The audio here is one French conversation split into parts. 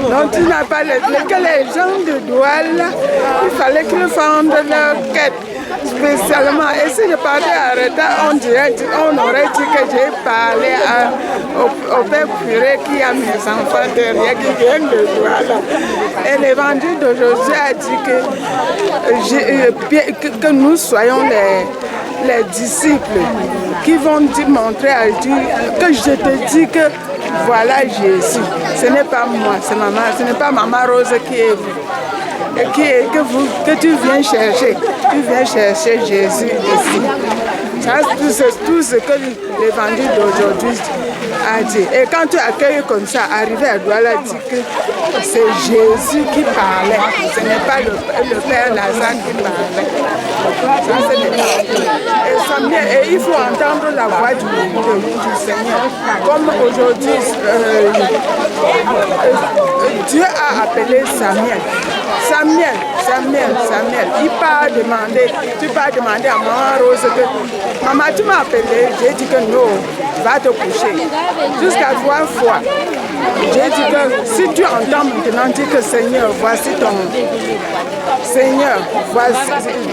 Donc tu n'as pas les gens de Douala, il fallait qu'ils fendent leur quête spécialement. Et si je partais à retard, on aurait dit que j'ai parlé au père curé qui a mes enfants derrière, qui viennent de Douala. Et l'évangile d'aujourd'hui a dit que nous soyons les disciples qui vont montrer à Dieu que je te dis que voilà Jésus. Ce n'est pas moi, c'est maman, ce n'est pas maman Rose qui est vous. Que tu viens chercher. Tu viens chercher Jésus ici. Ça, c'est tout ce que l'évangile d'aujourd'hui a dit. Et quand tu accueilles comme ça, arriver à Douala, dit que c'est Jésus qui parlait. Ce n'est pas le Père Lazare qui parlait. Ça, c'est l'évangile. Et il faut entendre la voix du Seigneur. Comme aujourd'hui, Dieu a appelé Samuel. Samuel, il part demander, tu pars demander à maman Rose que maman tu m'as appelé, j'ai dit que non, va te coucher. Jusqu'à 3 fois. J'ai dit que si tu entends maintenant, dis que Seigneur, voici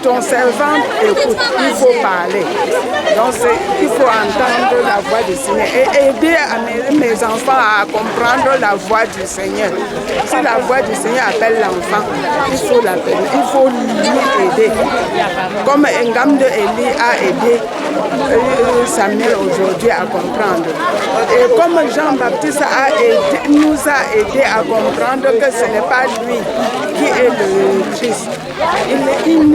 ton servant écoute, il faut parler. Donc il faut entendre la voix du Seigneur et aider mes enfants à comprendre la voix du Seigneur. Si la voix du Seigneur appelle l'enfant, il faut l'appeler, il faut lui aider. Comme Ngam de Eli a aidé Samuel aujourd'hui à comprendre. Et comme Jean-Baptiste nous a aidé à comprendre que ce n'est pas lui qui est le Christ. Il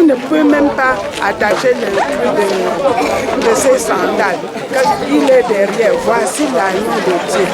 ne peut même pas attacher le truc de ses sandales. Il est derrière. Voici l'agneau de Dieu.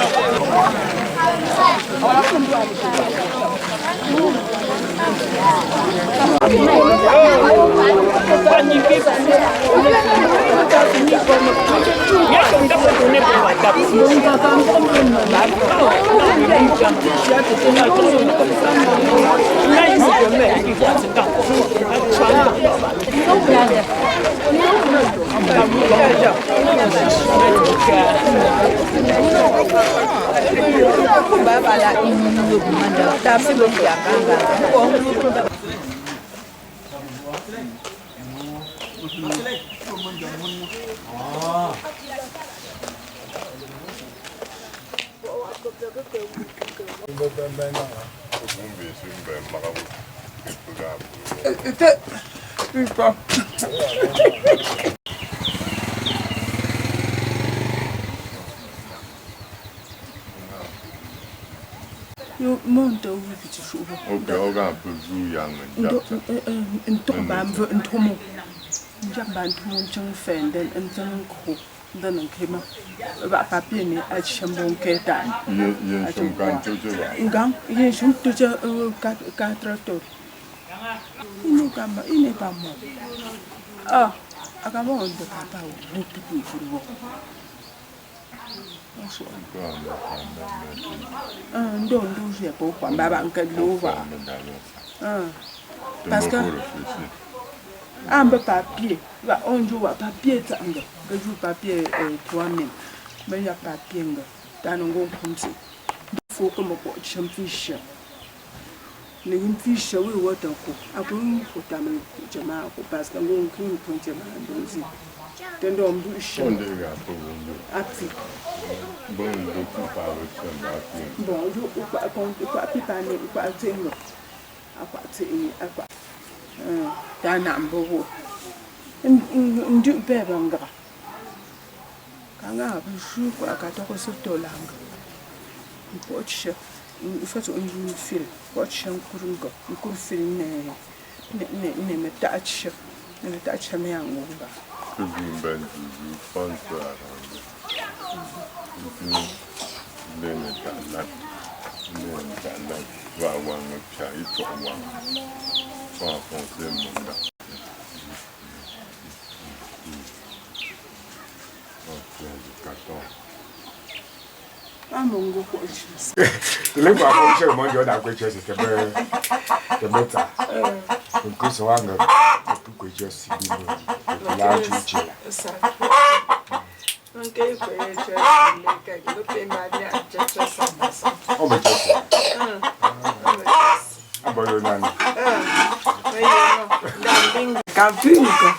Monte où tu joues. Ok, on va un peu jouer un tombe un peu un tomo. Jamban tout mon chang fen den un tanko dan un kema. Ba papier ni a chambon keta. Ye son kan chocho ba. Ngam, ye son tocha 4 tours. Il n'est pas mort. Ah, acabons de papa ou tout pour Don't do pour Baba parce que un peu papier, on joue à papier, que joue papier toi-même, mais il y a papier dans un gros comme ça. Il faut que je porte un fiche. Les fiches, oui, what a coup. Après, il faut t'amener parce que l'on crée pour te demander. Tendo on bouche. On dirait un peu Actif. Bon, je parle de bon, je ne pas parler, pas tenir. À quoi d'un ambo. Un du bébanga. Quand on a vu quoi, quand on se tolang. Un poche, il faut un fil, poche un courungo, un courfil. ne me touch me angumba. Kugimba du fansa. Nene dalat va wang pia ito wang fa fonse munda. Amongo ko chis. Le ba ko che mo jo da ko che se ke beta. Ko so anga ko che si bi la chu Sa. Okay, ko che le ka lo pe ma dia che sa. o be che abolo nani Campingo.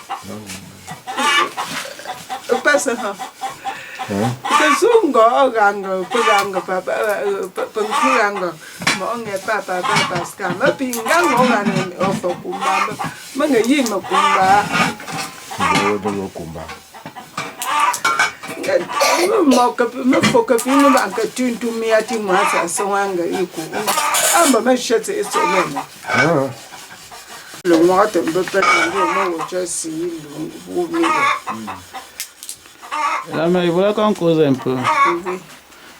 Passa. Kazungo oranga paganga papa panganga monge papa skama pinga ngane ofo kumba manga yima kumba do kumba me foka pino banka tuntu mi ati mwasa sawanga iku amba mashete eso mena le mwata mbapa ngo just lu mi. Là, mais voilà qu'on cause un peu.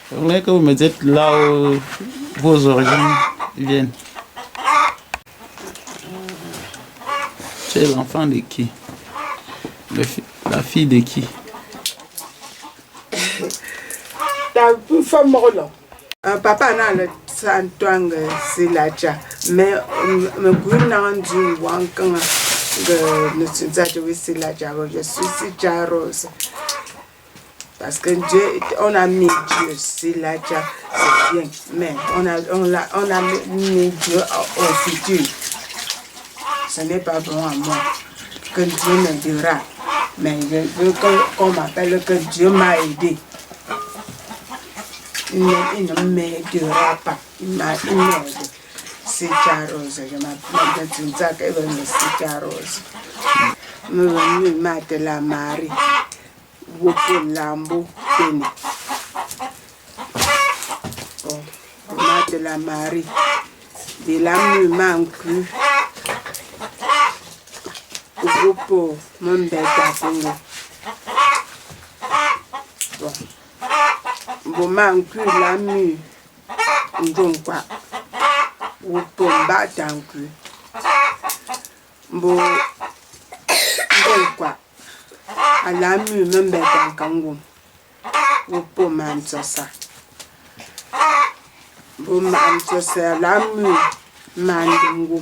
Vous voulez que vous me dites là où vos origines viennent. Tu es l'enfant de qui? La fille de qui? La femme là. Papa n'a le santwang silacha, mais me gouina du wankan de ne se dire silacha, je suis rose. Parce que Dieu, on a mis Dieu, silacha, c'est bien, mais on a mis Dieu au futur. Ce n'est pas bon à moi que Dieu m'aidera, mais je veux qu'on m'appelle que Dieu m'a aidé. Il ne m'aidera pas. Il m'aide. C'est Rose. Je m'appelle Tinzak et c'est Rose. Je m'appelle la Marie. Woko Lambo Pene. Bon, je m'appelle la Marie. De la manque. Woko Mbeta Congo. Bon. Bon, manque la mue. Donc, quoi. Ou pour battre un cul. Bon, donc, quoi. À la mue, même bête en kangoum. Ou pour m'en ça. Bon, m'en ça, la mue, mandingo.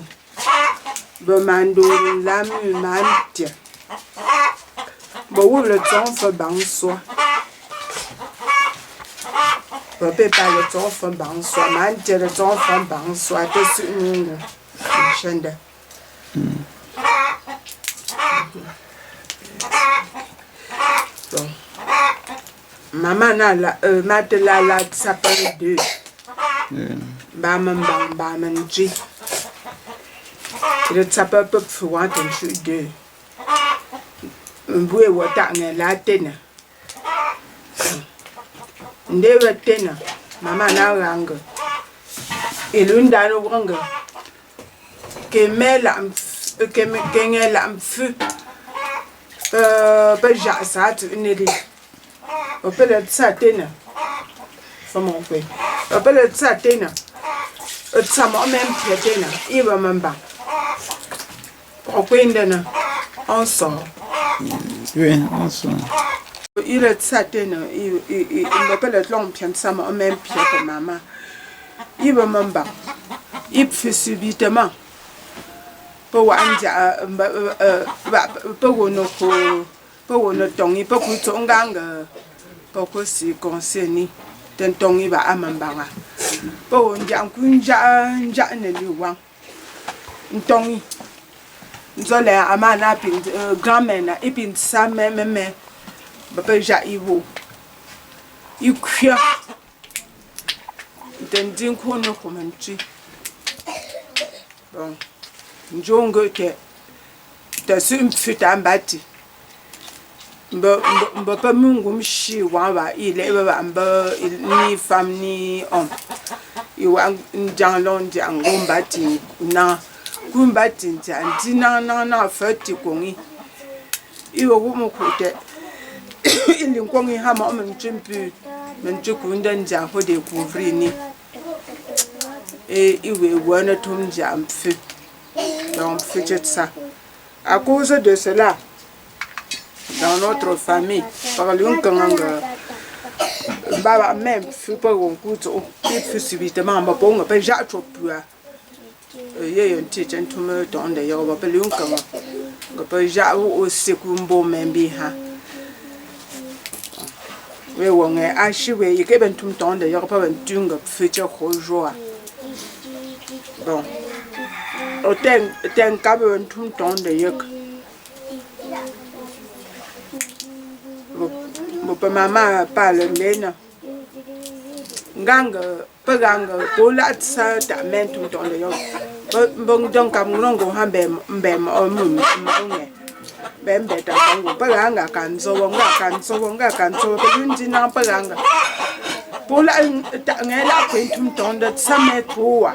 Bon, mandingo, la mue, mantia. Bon, où le temps fait ban soi. Je ne peux pas le temps faire ban soi, mais le temps faire ban soi, c'est une chaîne. Maman n'a la s'appelle deux. Baman G. Le s'appelle peu pour un deux. Mboué ou la tena. Ndewe tena mama na ranga elunda no ranga ke mela ke ngela mfu ba ja sa tu nedi o pele tsa tena famo pe o pele tsa tena o tsa mo même pie tena iba mamba o kwendena on sort. Oui, on sort. Il est certain, il m'appelle le long pied, ça m'a même pied pour maman. Il va m'en bas. Il fait subitement. Pour Wanja, pour nos tongs, pour que ton gang, pour que si concerné, ten tongs il va à Mambanga. Pour un jankunja, ne lui wang. Un tongi. Nous allons à ma grand-mère, et puis ça même. Papa Jaivo, you queer. Then didn't call no commentary. Bon, John go to the soon fit and batty. But Papa Mungum, she wava, he labor and ni family on. You want John Long and go batty now. kumba tinja ndina na fati kongi iwo mu kute ilin kongi hama men chimpi men chukunda nja ho de couvrir ni et iwe wana tum jamfi donc fait ça à cause de cela dans notre famille par l'un kanganga baba même fut pas on coûte il fut subitement ma bonne pas j'ai trop peur il y a un petit gentleman dans de yo ba l'un kanga pas j'ai au sekumbo même ha we wonge a shiwe yike bentum dans de yo pas bentunga future joie bon o ten ka bentum dans de yo Mon maman parle maintenant. Ganga, pas ganga, pour la ça, ta main tout le temps de yon. Bon, donc, à mon oncle, un bem, bem, beta, pas ganga, canso, pas une dîner, pas ganga. Pour la, ta ngela, tout le temps de ça, mais trop.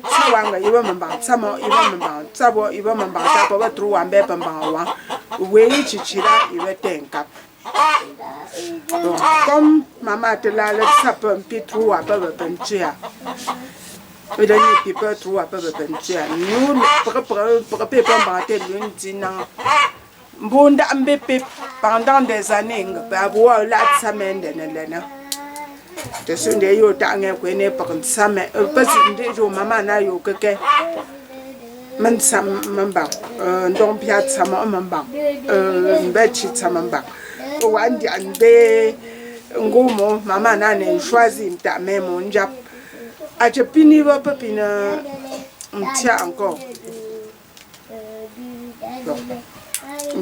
Ça wanga, il va me battre, ça m'a, il va me battre, ça va, il va me battre, ça va trop, un bébé, oui, chichira, il va t'encaper. Bon, comme maman te l'a laissé ça peut un peu trop à peu de peinture. Le dernier peu trop à peu de peinture. Nous, pour battre l'une dîner. Bon, pendant des années, avoir la semaine de l'année. De ce que yo t'as connu pour une semaine. Parce que jo maman n'a eu que man sam mamba. Donc piat sama mamba. Bête sama mamba. Wandi ande ngomo mama nane choisi ta même mon jap a je pini va pina m'tia encore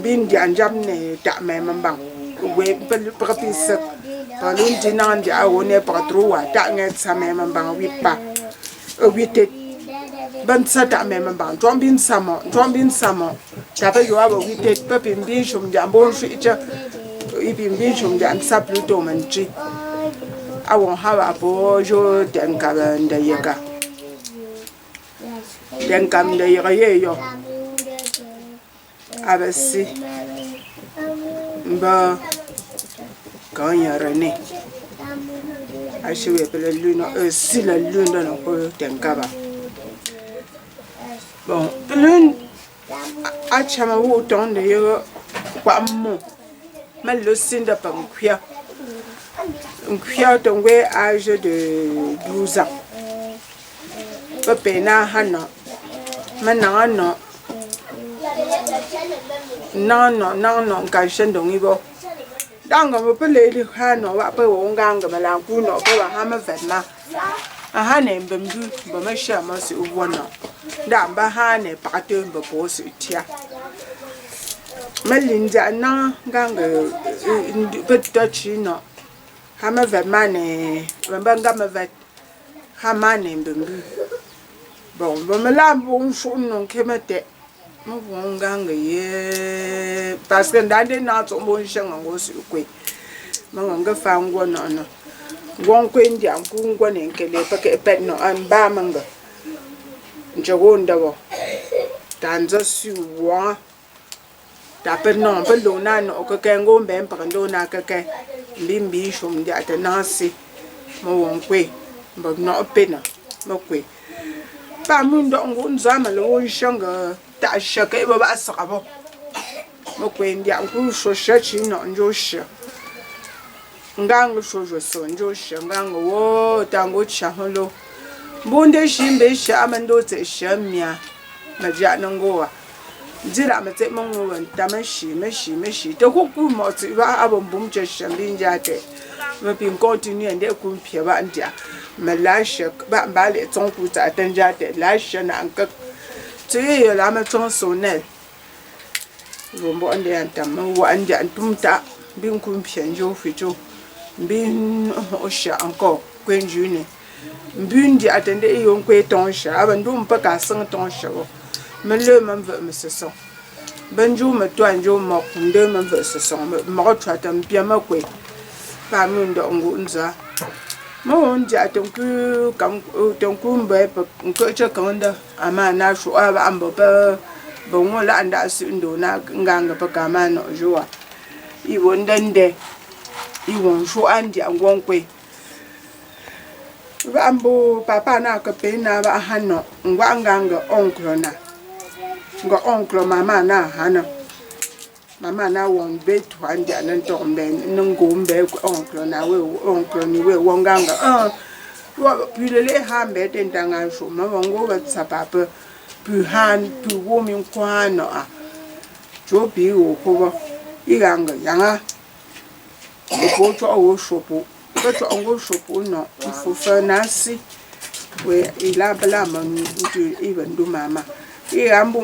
bin di anjam ne ta même bang we per pis par l'un dinan di a one par trois ta nget sa même bang wi pa wi te ban sa ta même bang tombin samo ta pe yo abo wi te pe pin bin shum jambon ficha ibimbi chumdan sa pluto manchi awon hawa bojo denkam da yega yeyo abasi mba kanya rene ashiwe pele luna si la luna no ko denkaba bon lun achama wo ton de yo kwa mo mal le signe de Panquia. Un cuir tombé à l'âge de 12 ans. Papa Hana. Maintenant, non, caché dans les bords. Dans le peu les Hano, va pas au gang, mais la couno, pas à Hamavetna. A Hanem Bambu, Bamasha, Moss, Uwana. Dans Bahane, Patum, Bapos, Tia. Melinda na ganga petachino hama vemane mbanga mavet hamane mbembu bon bamela bon shon kemete mo ganga ye parce que ndande na to bon shanga ngosi kwe manga fango no gon kwendi ankungo nenkele pake pet no amba manga njogonda bo tanza suwa Taper non, per l'una no che kengo ben per l'una che bimbi shum di atenasi mo won kwe bo no pena mo kwe pa mun do ngun zama lo shanga ta shaka ba ba sakabo mo kwe ndi anku sho shachi no njo sha ngang sho so njo sha ngang wo tango cha holo bunde shimbe sha amando te shamia na ja nangoa Jira mate mongo tamashi meshi to ku mo ti ba abom bum che shambin jate me pin continue ende ku pie ba ndia me la shek ba le ton ku ta tan jate la shena anka ti yo la ma ton sonel rombo ande antam wo ande antumta bin ku pie njo fito bin o sha encore kwenjune mbundi atende yo nkwe ton sha abandum pa ka sang ton sha me le même me se sent benjou me toi njo mo kunde me se sent me retrouve tam bien me kwe pa mun do ngunza Mon dia tonku mbe ko che kanda ama na shu aba ambo pa bon la anda su ndo na nganga pa kama no joa I wondende I won shu andi angonkwe ba ambo papa na ka pe na ba hano ngwa nganga onklo na ngo onklo mama na hano mama na won be to andi anan to mbe ngombe onklo na we onklo ni we wonganga wa pulele hambe tentanga shu mama ngo ba tsapapa pu han pu wo min kwano a jo bi wo ko iganga yanga ko to o shopo ko to ngo shopo no fufa nasi we ilabla man ndu even do mama igambo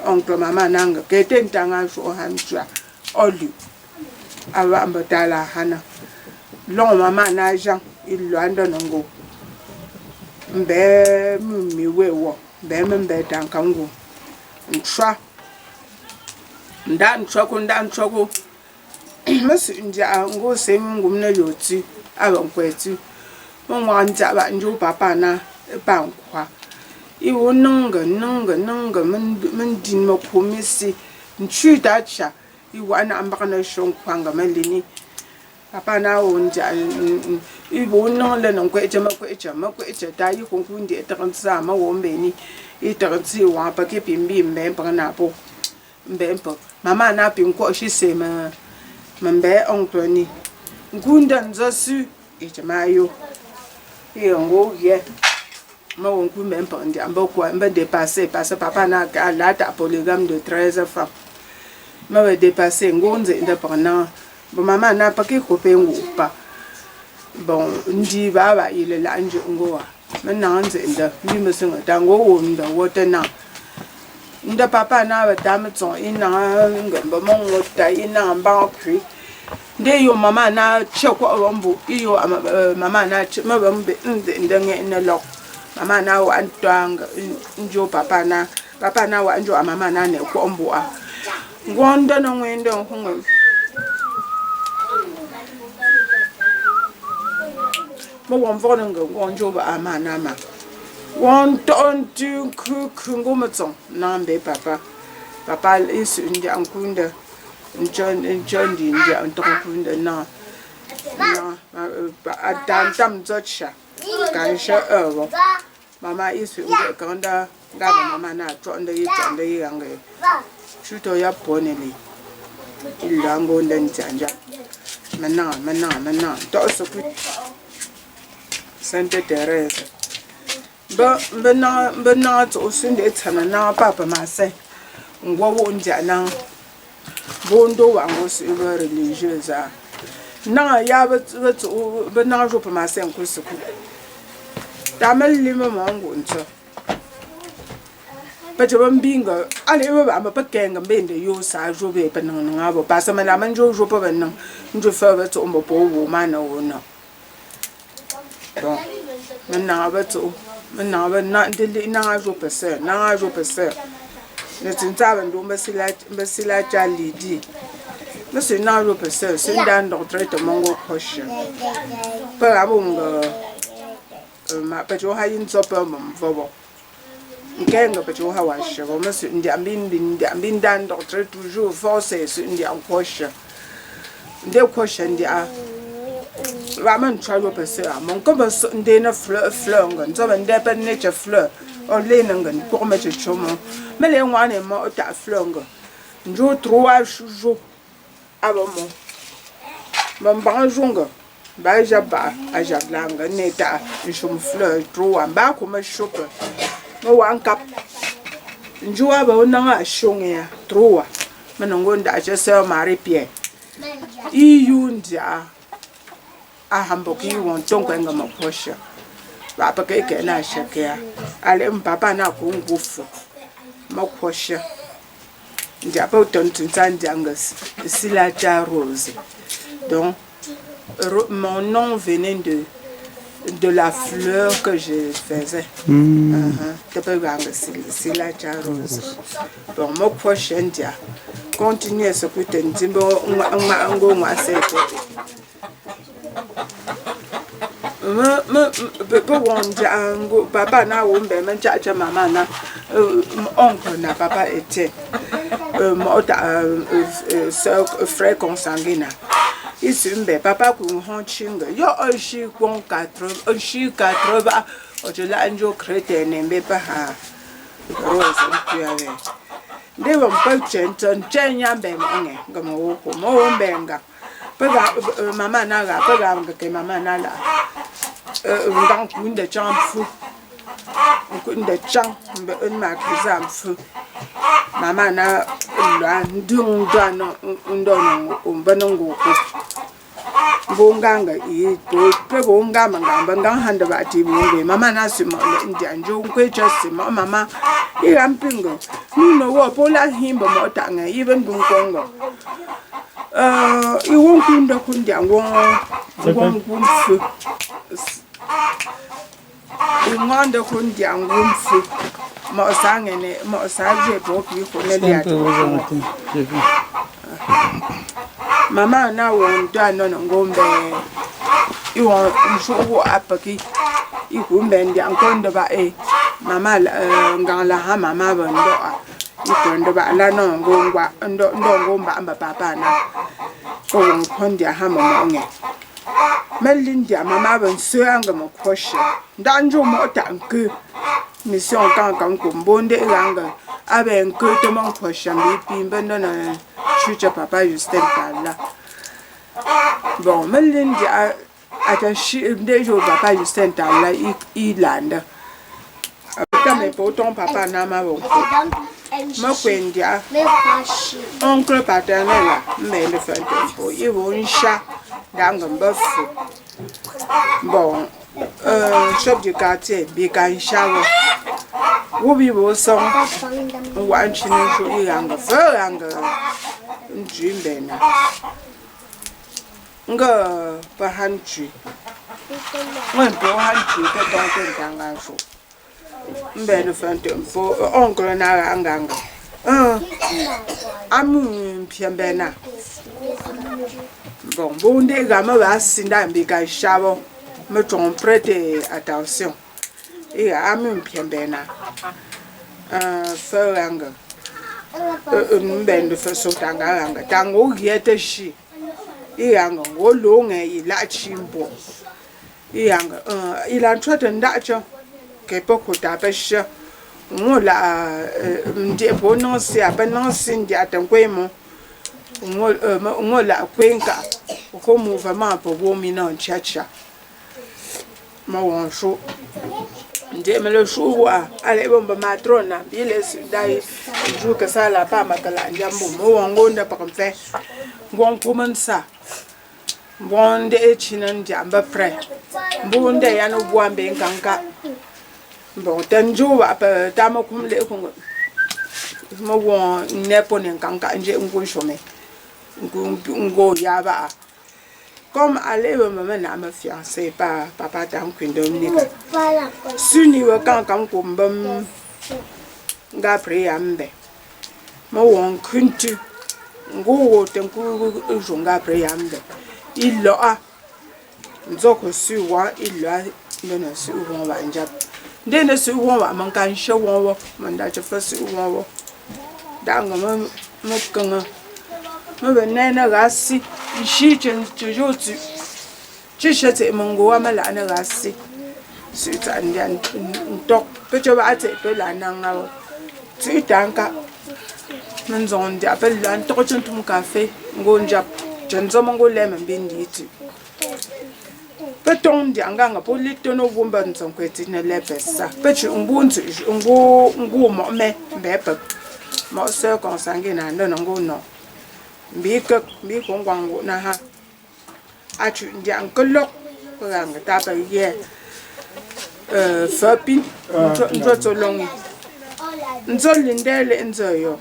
onklo mama nanga ke tentanga so hancha oli aba ambatala hana long mama na jan ilwanda ngo mbe mi wewo mbe tankango ntswa ndantswako masi nja ngo semngum na yoti abankweti mongwanja ba nju papa na bankwa iwo nanga men din ma komisi nchu dacha iwo ana ambakana shonkwanga malini papa na wonja iwo nanga na nkweje makweje da yi konkundi etanza ma wombeni itanzi wa pa ke pimbi mbe bana po mbempo mama na pinko shi sema mbe onkloni ngunda nzasu ijamayo ngo ye ma wonku mbempo ndi ambokwa mbe dépasser papa na ka lata polygame de 13 femmes ma we dépasser ngonze indépendant bo mama na pa ke kope ngupa bon ndi baba ile la nje ngowa menanze nda ndi mesinga tango wonda wotena nda papa na ba dametson ina ngamba mongo ta ina mba kri nde yo mama na cheko ombu iyo mama na mabambe ndenge ina lo mama na wa antwanga njo papa na wa njo mama na ne ko ombu a ngonda no ngwende ngwe mo won vonanga ngonjo ba amana ma won ton tu kungo matson nambe papa isu ndi ankunda John di ndi antokunda na tam zocha kansha ewo mama isu ndi kanda ngaba mama na tonda yi yange chuto ya poneli ilango ndanja mana to so ku Santa Teresa bena to sunde tsana na papa mase ngwa wonja na bondo wa ngosu iba religieuse na ya bena jo papa mase nkusuku tamel lima mango nto baje bambinga ale ba ba kenga mbende yo sa jo be pa nang ngabo pasa mana manjo jo pa ban njo fa ba to mbo wo mana wona bon maintenant na ndili na jo pese ne tinta ndo mbesila cha lidi no se na jo pese se ndan docteur to mongo koshe pa abunga ma pa jo hayin zopa mvobo nkenga pa jo hawa she bo mse ndi ambin dan docteur toujours force se ndi ankoshe nde koshe ndi a Ramen travel per se, mon comme un fleur, so when they pen nature fleur, or leningen, pour mettre chômant. Mais les one et moi, ta fleur. Jo trois jours avant moi. Mon banjonga, ba jaba, a jablanga, neta, une chôme fleur, trop en bas comme un chopper. No one cap. Jo aba na shonga, trop. Manongonda, je sais, Marie Pierre. Yundia. Hamboki won tonga makosha papa ke na shakya ale papa na ko ngufu makosha ndi apa tontu tsandanga sila cha rose donc mon nom venait de la fleur que je faisais sila cha rose bon makosha ndia continue ce que tu dis bon ngo ngwa sete papa na wo mbe men cha mama na oncle na papa était frère consanguin. Ici mbe papa ku hon chinga yo oshi kon 80 o je la njo chrétien mbe pa ha rose tu ave de bon pa chenton chenya mbe nge ngamo wo mo mbe nga pega mama na ga pega ke mama na la ngang kun de chamfu kun de chang mbe un ma kizam fu mama na la ndung dano ndono umbanongo ko bonganga i to pe bongama ngamba ngahanda bathi bonge mama na simo ndia njo nkwecha simo mama irampingo nino wo pola himbo motanga even bunkongo iwonkunda kundia ngomfu ingonda kundia ngomfu mo sangene mo saje boki ko ne dia mama na won dano ngombe iwo nsho apaki ikumbe ndi ankondo ba mama ngala ha mama bondo ikondo ba la no ngongwa ndo ngomba amba papa na ko nkondia ha mama nge melindia mama bon so anga mo kwoshe ndanjo mo tanke mission kan ko mbonde iranga abe nko to mo kwoshe mbipimbe na chucha papa Justin Talla. Bon, melindi ata ndejo papa Justin Talla ilanda. Kame potom papa na ma bon. Ma kwendia. Oncle paternel me le fait tempo. I won sha danga mbafu. Bon, chef du quartier bi kan shawo. Wo bi bo son. Wan chinu sho iranga feranga. Njimbena nga pa hanchi mwen po hanchi ke don ke tanga so mbele fante po oncle na anganga amu piambena bon bonde ga ma ba sinda mbika shabo me ton prêter attention et amu piambena feranga mbende feso tanga tango yete shi iyanga ngolonge ila chimbo iyanga ila ntwete ndacho ke poko tapesha ngola ndi bononsi abenonsi ndi atankwemo ngola kwenka ko mouvement po bomi na chacha ma wonsho ndeme le shuwa ale bomba matrona bile dai juka sala pa makala njambo mo wangonda pa kamfe ngon kumansa bonde echinan jamba pre bonde yanu buambe nkanka bon tanjuwa pa tama kumle ko mo won nepo ne nkanka nje ngonshome ngo yaba. Comme aller maman na ma fiancée pa papa tan kwindomnika suni wa kan kumbam nga preyambe mo won kuntu ngo tenku jonga preyambe ilo a nzoko suwa ilo a nena suwa wa njab ndene suwa wa man kan shawon wo man da cha fa suwa wo da ngama mo kanga mo benena gasi shi chen jo tu chi shete mongo wa mala na gasi su ta ndian tok pe cho ba te pe la na nga tu tanka man zon dia pe lan to chen tum cafe ngo njap chen zo mongo le man bindi tu pe ton dia nga po lito no bumba nzon kweti na le pesa pe chi umbuntu ngo mo me be pe mo se consanguin na ngo no bi kongwang na ha a chu ndiang kolok rang ta pa ye fapin nzo tsolong nzo lindele nzo yo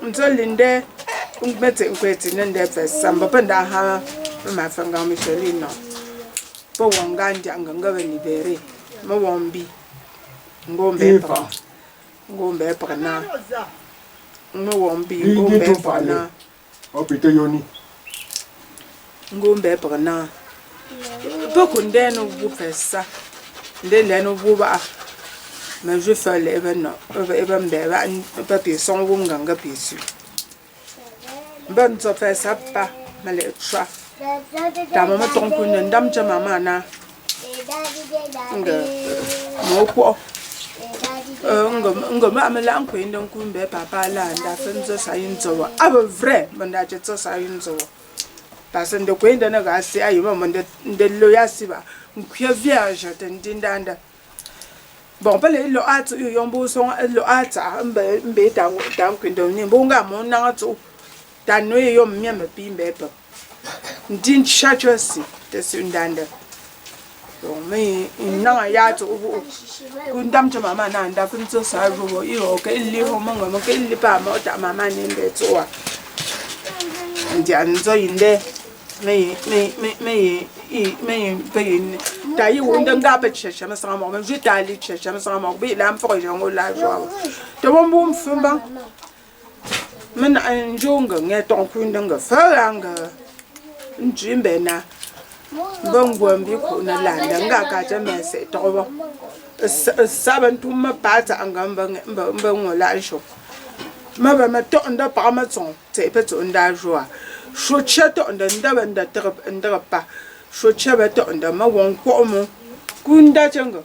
nzo linde umbetse nkweti nende pesa mbapenda ha mafanga Michelino po wanga ndiang ngabe libere mo wombi ngombe pa na ngombi ngombe pana opite yoni ngombe pana Peu qu'on donne au bout fait ça. Des laines au bout bas. Mais je fais les événements. Papier sans vous m'ganga pissu. Bonne ça fait ça pas. Mais les chats. Ta maman tombe pour une dame de maman na. Mon quoi. Ma me la ko indon ku mbe papa la nda fenzo sayin zo a vrai banda je zo sayin zo parce que ko inda na ga si ayi mo de lo ya si ba ku vierge tendinda bon pele lo at yo yombo so lo at mbe dan ku indon ni bo nga mo na to dan no yo me me bi mbe pa ndin chacho si te sundanda bon me na ya to kundam to mama na nda kunzo sa ro yo ke li ho mo mo ke li pa mo ta mama ni mbe to wa ndi anzo inde me pe ta yi wonda nga pe chesha ma sa mo me je ta li chesha ma sa mo bi la mfo je ngo la jo to mo mo mfumba men anjonga nge ton kundanga fa nga njimbe na Bongo mbi kuna landa nga kaja mese tobo saban tuma pata angamba ngola sho maba mato nda pa matson te peto nda joa sho cheto nda nda terp nda pa sho cheba to nda ma won ko mo kunda changa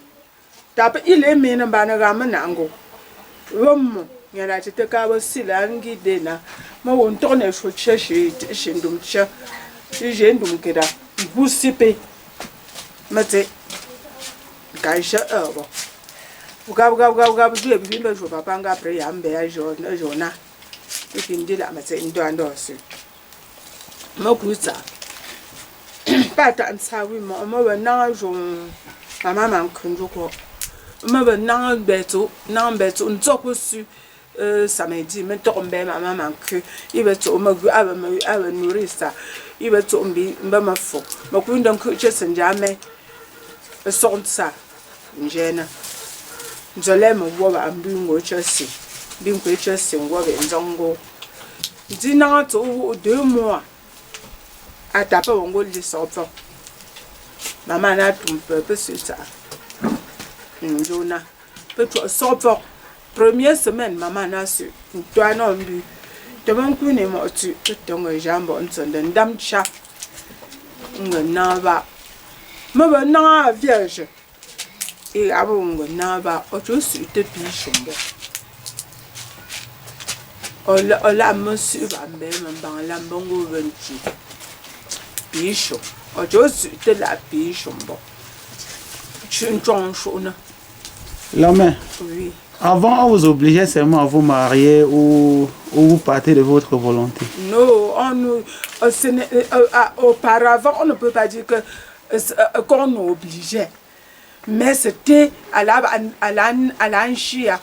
ta pa ile mena bana ga manango wom nyala te ka ba silangi dena ma won to ne sho cheshi shindum cha jendum keda Boussipe, mate, Gaïcha, Gab, je ne joue pas après Yambe, Jona, et puis dit la matin, une doigt d'os. Mon cousin, pas tant ça, oui, moi, non, ma maman, Kunjoko, moi, non, beto, une top au-dessus. Ça m'a dit, mais tomber ma maman que il va tomber à nourrir ça. Il va tomber, ma faux. Ma couine d'un coup, je sais jamais. Son ça, une gêne. Je l'aime voir un bingo chassis. Bingo chassis, on voit un zongo. Dînant au 2 mois. À taper on go les sortir. Maman a tout un peu sur ça. Jona. Peut-être sortir. Première semaine, maman n'a su. Toi non bu. De mon coup n'est mort tu. Ton jambe on s'en donne dame chat. On va. Me n'a vierge. Et avant on n'a pas. Autre sur te pichon. On la monsieur va même dans la bongo 28. Pichon. Autre sur te la pichon. Tu ne changes pas. La main. Oui. Avant, on vous obligeait seulement à vous marier ou vous partez de votre volonté? Non, auparavant, on ne peut pas dire qu'on nous obligeait. Mais c'était à la chia.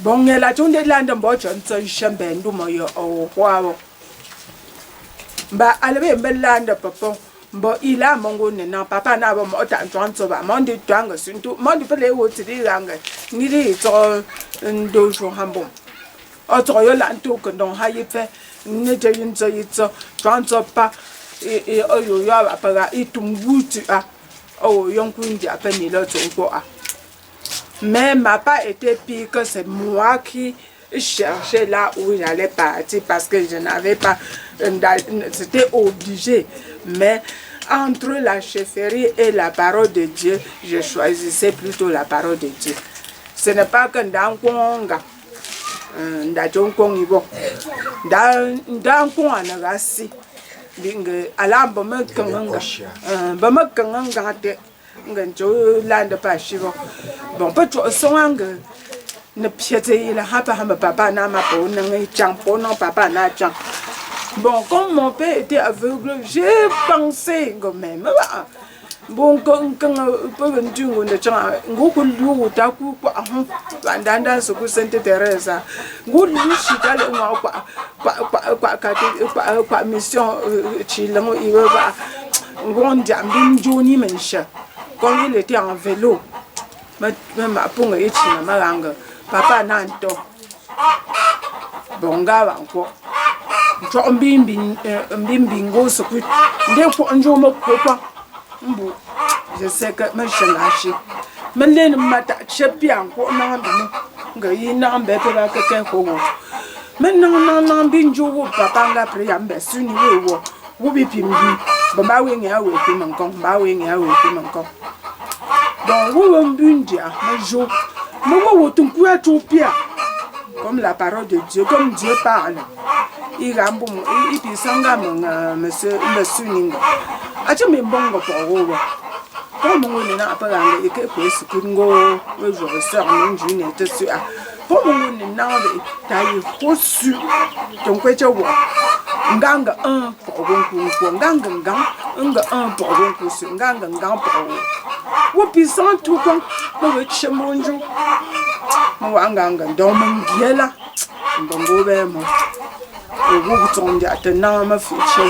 Bon, elle a tourné de l'endroit, je ne sais pas si bah, elle belle papa. Bon, il a mon non, papa n'a pas mon temps, so va, mon de twang, surtout, mon de pelé au télé langue, ni les un dojo hambon. Autre yolanto que dans haïe fait, n'était une soyitzo, twang pas, et oh, you have a para, it to moutu a, oh, young queen de à peine l'autre quoi. Mais ma pas été pire que c'est moi qui cherchais là où j'allais partir parce que je n'avais pas, c'était obligé. Mais entre la chefferie et la parole de Dieu, je choisissais plutôt la parole de Dieu. Ce n'est pas que dans Konga, dans Kongibo, dans Konganagasi, Alambo me Kanga, Bama Kanga, Ganjo land Pashivo. Bon, pas trop son ne piété la hapa papa n'a ma peau, n'a pas papa n'a pas. Bon, comme mon père était aveugle, j'ai pensé quand même. Bon, quand on dit qu'on est beaucoup de temps, pendant ce que Sainte Thérèse, good Luchita, quoi, mission, Chilang, il va bon jambin Johnny Mencha. Quand il était en vélo, même à Pong et Chinamaranga, papa Nanto. Bon, gars, encore. cho mbimbi ngoso ku nde ko njo mo ko pa mbu je sais que ma changashi melen mata chepian ko na mbi nga yi na mbe pe ba keke ko wo men na binjo wo papa nga pre ya mbe suni wo bi pimbi ba we nya we pi man kon ba we nya we pi man kon donc wo mbundia ma jo mo wo tunku ya topia comme la parole de Dieu, comme Dieu parle. Il a un bon, il peut s'engager, monsieur Ninga. A-t-il mis bon pour vous? Comme on est là, par exemple, et que c'est Kungo, le jour sort, non, je n'ai pas su. Comme on est là, taille reçu. Donc, quoi, tu vois? Nganga un pour vous, nganga un pour vous, nganga pour vous. Vous puissant tout quand vous êtes chez mon jour. Nganga dans mon gueule, bongo bemo. Vous tombez à tenir ma fiche.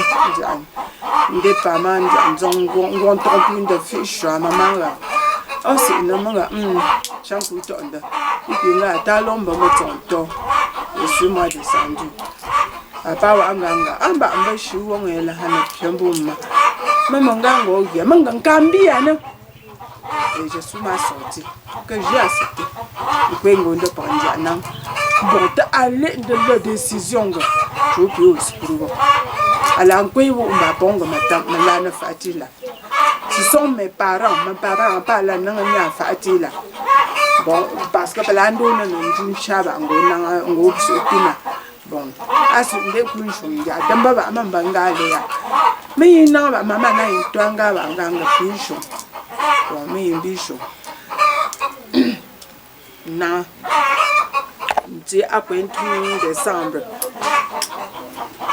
Des pas man, on tombe de fiche à maman là. Oh, c'est une maman, j'en coûte un de. Et puis là, talon, me tonton. Je suis moi descendu. À part Nganga, en bas, je suis où est la hanne, j'emboum. Maman Gango, maman Cambiane. Et je suis ma sortie, que j'ai accepté. Je peux me prendre un an. Bon, aller de la décision, je peux aussi pour vous. Alors, on m'a bon, ma tante, ma lane fatila. Ce sont mes parents pas la langue fatila. Bon, parce que la lande, on a une chaba, on a un sopina. Bon, à ce que les couches, il y a d'un baba, ma bangalia. Mais il n'a pas maman, il y a un gars, pichon. Bon, mais il bichon. Non. C'est après 1 décembre.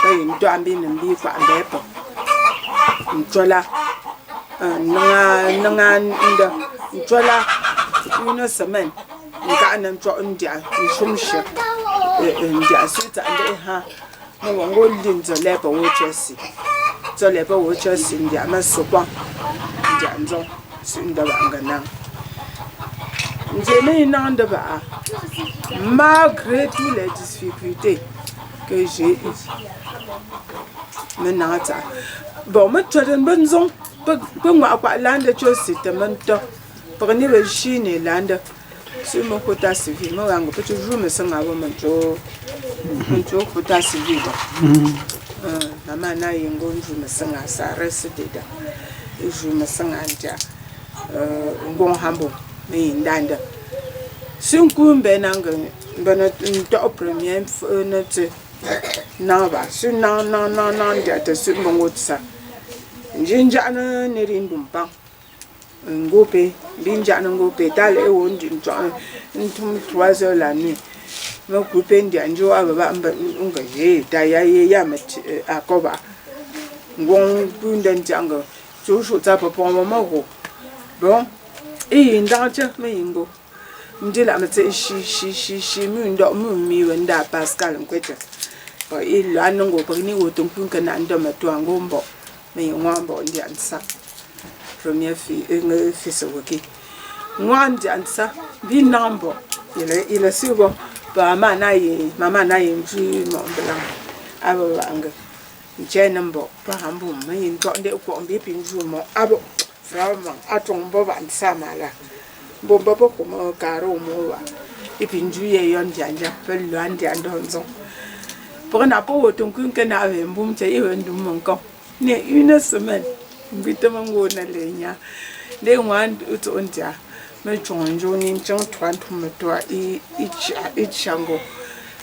Il doit bien me dire quoi d'être. Voilà. Voilà. Une semaine. Il y a un dia, une chumche. Un dia, suite à l'un. Nous avons eu une lèvre au Chelsea. Ça lèvre au Chelsea, il y a un soupant. Il y a un jour, c'est une dame. J'ai mis une ande bas. Malgré toutes les difficultés que j'ai eues. Maintenant, ça. Bon, mais tu as une bonne zone. Pour moi, pas l'ande, tu sais, c'est un temps. Prenez le chine et l'ande. Sur mon quota civil, moi, on peut toujours me sentir avant mon jour. Mon jour, quota civil. Maman n'a eu un bon jour, me sens à ça, reste dedans. Je me sens à dire. Un bon hambo, mais une dinde. Si on coupe un top premier, notre non, sur non, sur mon autre ça. Jinjana n'est rien d'un pan. Un gopé, binjana gopé, tal et on d'une joie, 3 heures la nuit. Me couper d'anjo à engagé, taillé, à Koba. Gon, bundan jango, toujours ça pour un moment. Bon, et une dentelle, mais une go. Ndi la mate shi mundo mumi wenda Pascal nkwecha ba ilo anongo pagini wotonku kana ndo matwango mbo me ngwambo ndi ansa premier fils woki ngwandi ansa bi nambo ile sibo ba mama na ye nju mo mbela abo banga njena mbo ba hambu me ndo nde ko mbi pinju mo abo vraiment atombo bansa mala bomba beaucoup mon caro moi et puis juillet yon janja pel loin d'andonzon pour n'a pas autant que n'avait boum tché et un mon camp né une semaine vite mon na lenya des one to ontia me chonjo ni chon 30 me toi et chango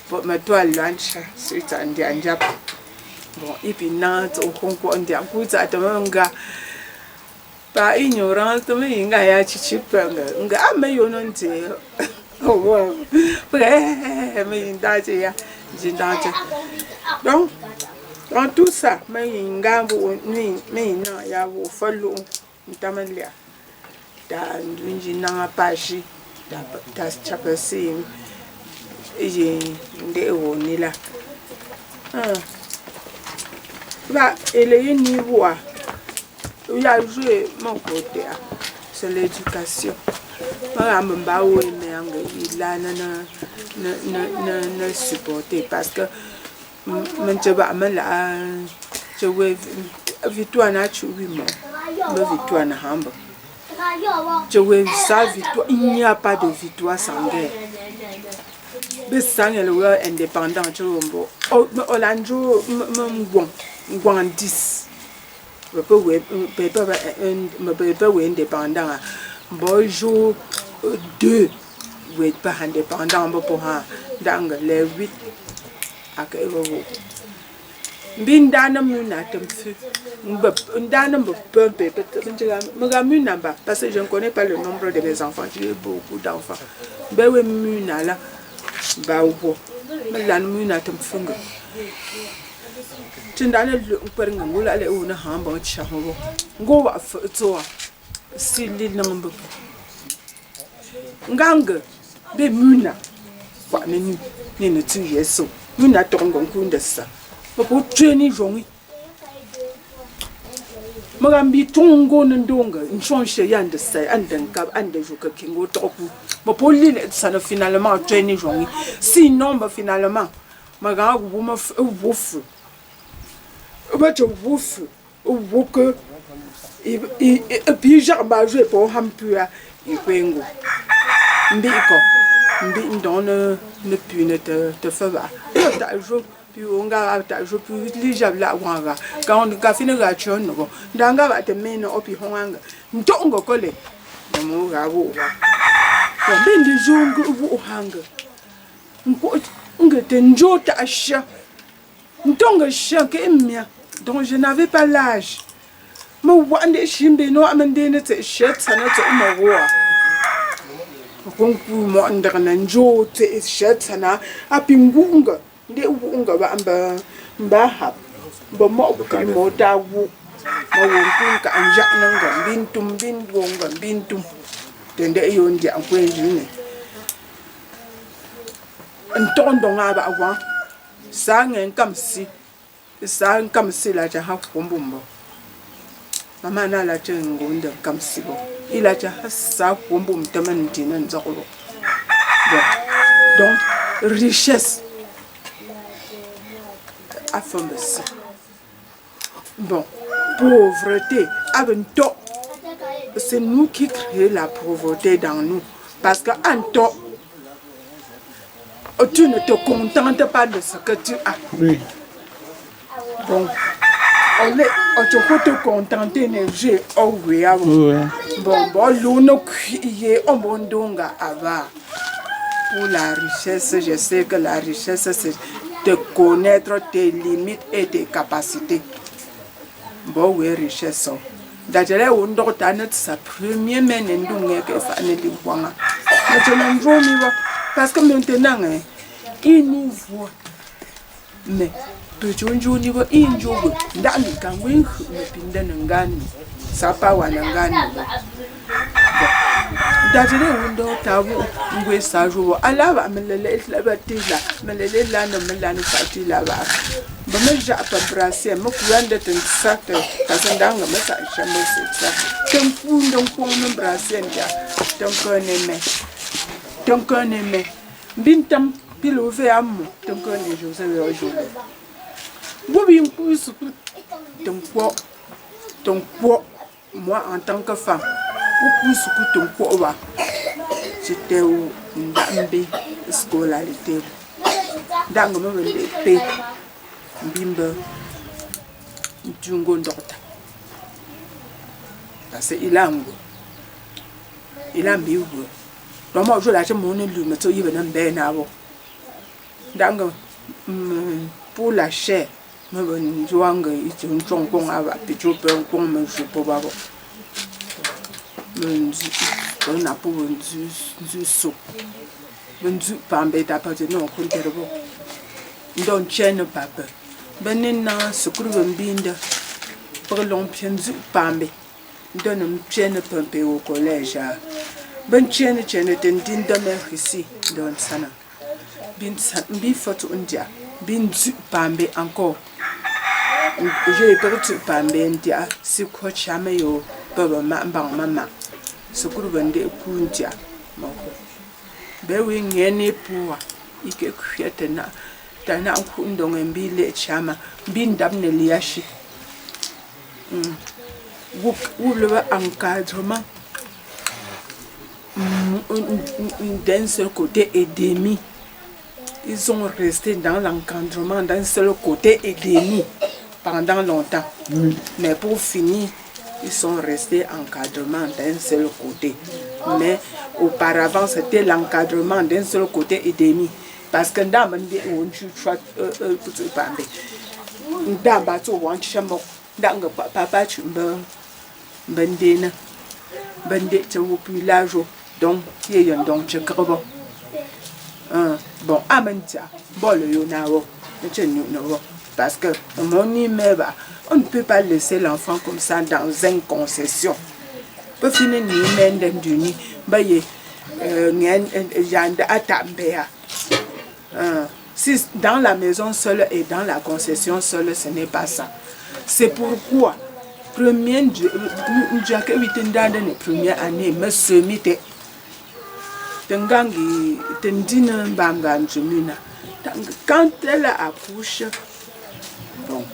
pour me toi lunch c'est un janja bon et puis na to konko ondia kuza tamanga pas ignorant, mais il y a chichi panga. Nga me yononte. Oh wow. Mais indate ya, jindate. Donc, dans tout ça, mais ingambo mais na ya wo follow ntamalia. Da ndunji na pashi, da chapasi. Et nde wo nila. Bah, elle est niveau. Il a joué mon côté, c'est l'éducation. Il a supporté parce que mencheba amela chewe victoire na chuwi mo me victoire na hamba chewe sa victoire il n'y a pas de victoire sans guerre besang le indépendant chombo olanjo ngwan 10 peut indépendant bonjour 2 oui pas indépendant pour dans les 8 à que bindana muna temfu ndana peu parce que je ne connais pas le nombre de mes enfants, j'ai beaucoup d'enfants. Bewe muna là ba wo lan muna temfunga tindana le peringa ngula le una hamba chaho ngo wa tsoa sili nambo nganga be muna wa neni ne tu yeso muna tongo nkunda sa po training jongi magambi tungo ndonga nchonshe yande sai andenka ande joka kingo toku po lile sana finalement training jongi sinon ba finalement maga buma wofu ba to wofu woke et puis jarba jouer pour hampua ipengo mbiko mbi ndone ne pune te fava ta jour puis on ga ta jour puis lija la wanga quand on ga fini ga chon no ndanga ba te meno opi honga ntongo kole mo ga wo ko bendi jongo wo hanga nko ngete njota asha ntongo sha ke mia donc je n'avais pas l'âge mo wande shimbe no amende ne te shet sana to mo wo konku mo ndana njote shet sana apingunga nde unga ba mba hap bo mo ko mo dawu mo wonka anja nanga bintum tende yo ndi akwenji ne ntondo ngaba akwa sange nkamsi la ja hakumbumbo mama na la tengunda kamsi bo ila ja hasa kumbum taman dinan zakolo donc richesse affamés. Bon, pauvreté, c'est nous qui créons la pauvreté dans nous. Parce que tu ne te contentes pas de ce que tu as. Oui. Donc, tu peux te contenter de j'ai oui. Bon, l'on crié au mondonga ava. Pour la richesse, je sais que la richesse, c'est de connaître tes limites et tes capacités. Bon, oui, richesse. D'ailleurs, on doit être sa première mène que ça ne dit pas. Parce que maintenant, il nous voit. Mais, tout le jour, il va y jouer. Dans le cas où il y a un gagne, ça pas un gagne. D'ailleurs, on doit avoir ça joue. Alors, je me laisse la bâtisse là, me laisse là, me laisse là-bas. Je me jette à brasser, je me couvre de ton sac, parce que dans le message, je me sais ça. Ton fou, donc, me brasser, donc, on aimait. Bintam, pile au verre, donc, on est José aujourd'hui. Vous bien plus, ton poids, moi en tant que femme. Ton poids, j'étais au Ndambi scolarité. Dans le moment de paix, Bimba, Djungo Ndota. Parce qu'il a mis où. Donc, moi, je l'ai mon élu, mais il y a un ben avant. Dans pour la chair, je vais jouer un tronc à la pigeon, comme je peux pas. On a pour un saut. Un pambe d'appartenir au compteur. Donc, tiens, papa. Benina, ce que vous m'binde. Pour l'ompien du pambe. Donne un tiens pampe au collège. Ben tiens, t'endine de mer ici, dans Sana. Bin photo india. Bin du pambe encore. J'ai perdu pambe india. C'est quoi chamayo? Baba mama. Ce que vous avez dit, bewe ngene puwa ike kuyetena Tana kundong mbile chama bindam ne liashi. Le encadrement d'un seul côté et demi. Ils sont restés dans l'encadrement d'un seul côté et demi pendant longtemps. Mais pour finir, ils sont restés encadrement d'un seul côté. Mais auparavant, c'était l'encadrement d'un seul côté et demi. Parce que dans le papa, tu donc, il y a donc bon, parce que on ne peut pas laisser l'enfant comme ça dans une concession. Peut finir si dans la maison seule et dans la concession seule, ce n'est pas ça. C'est pourquoi première année, me semite. Quand elle accouche, bon,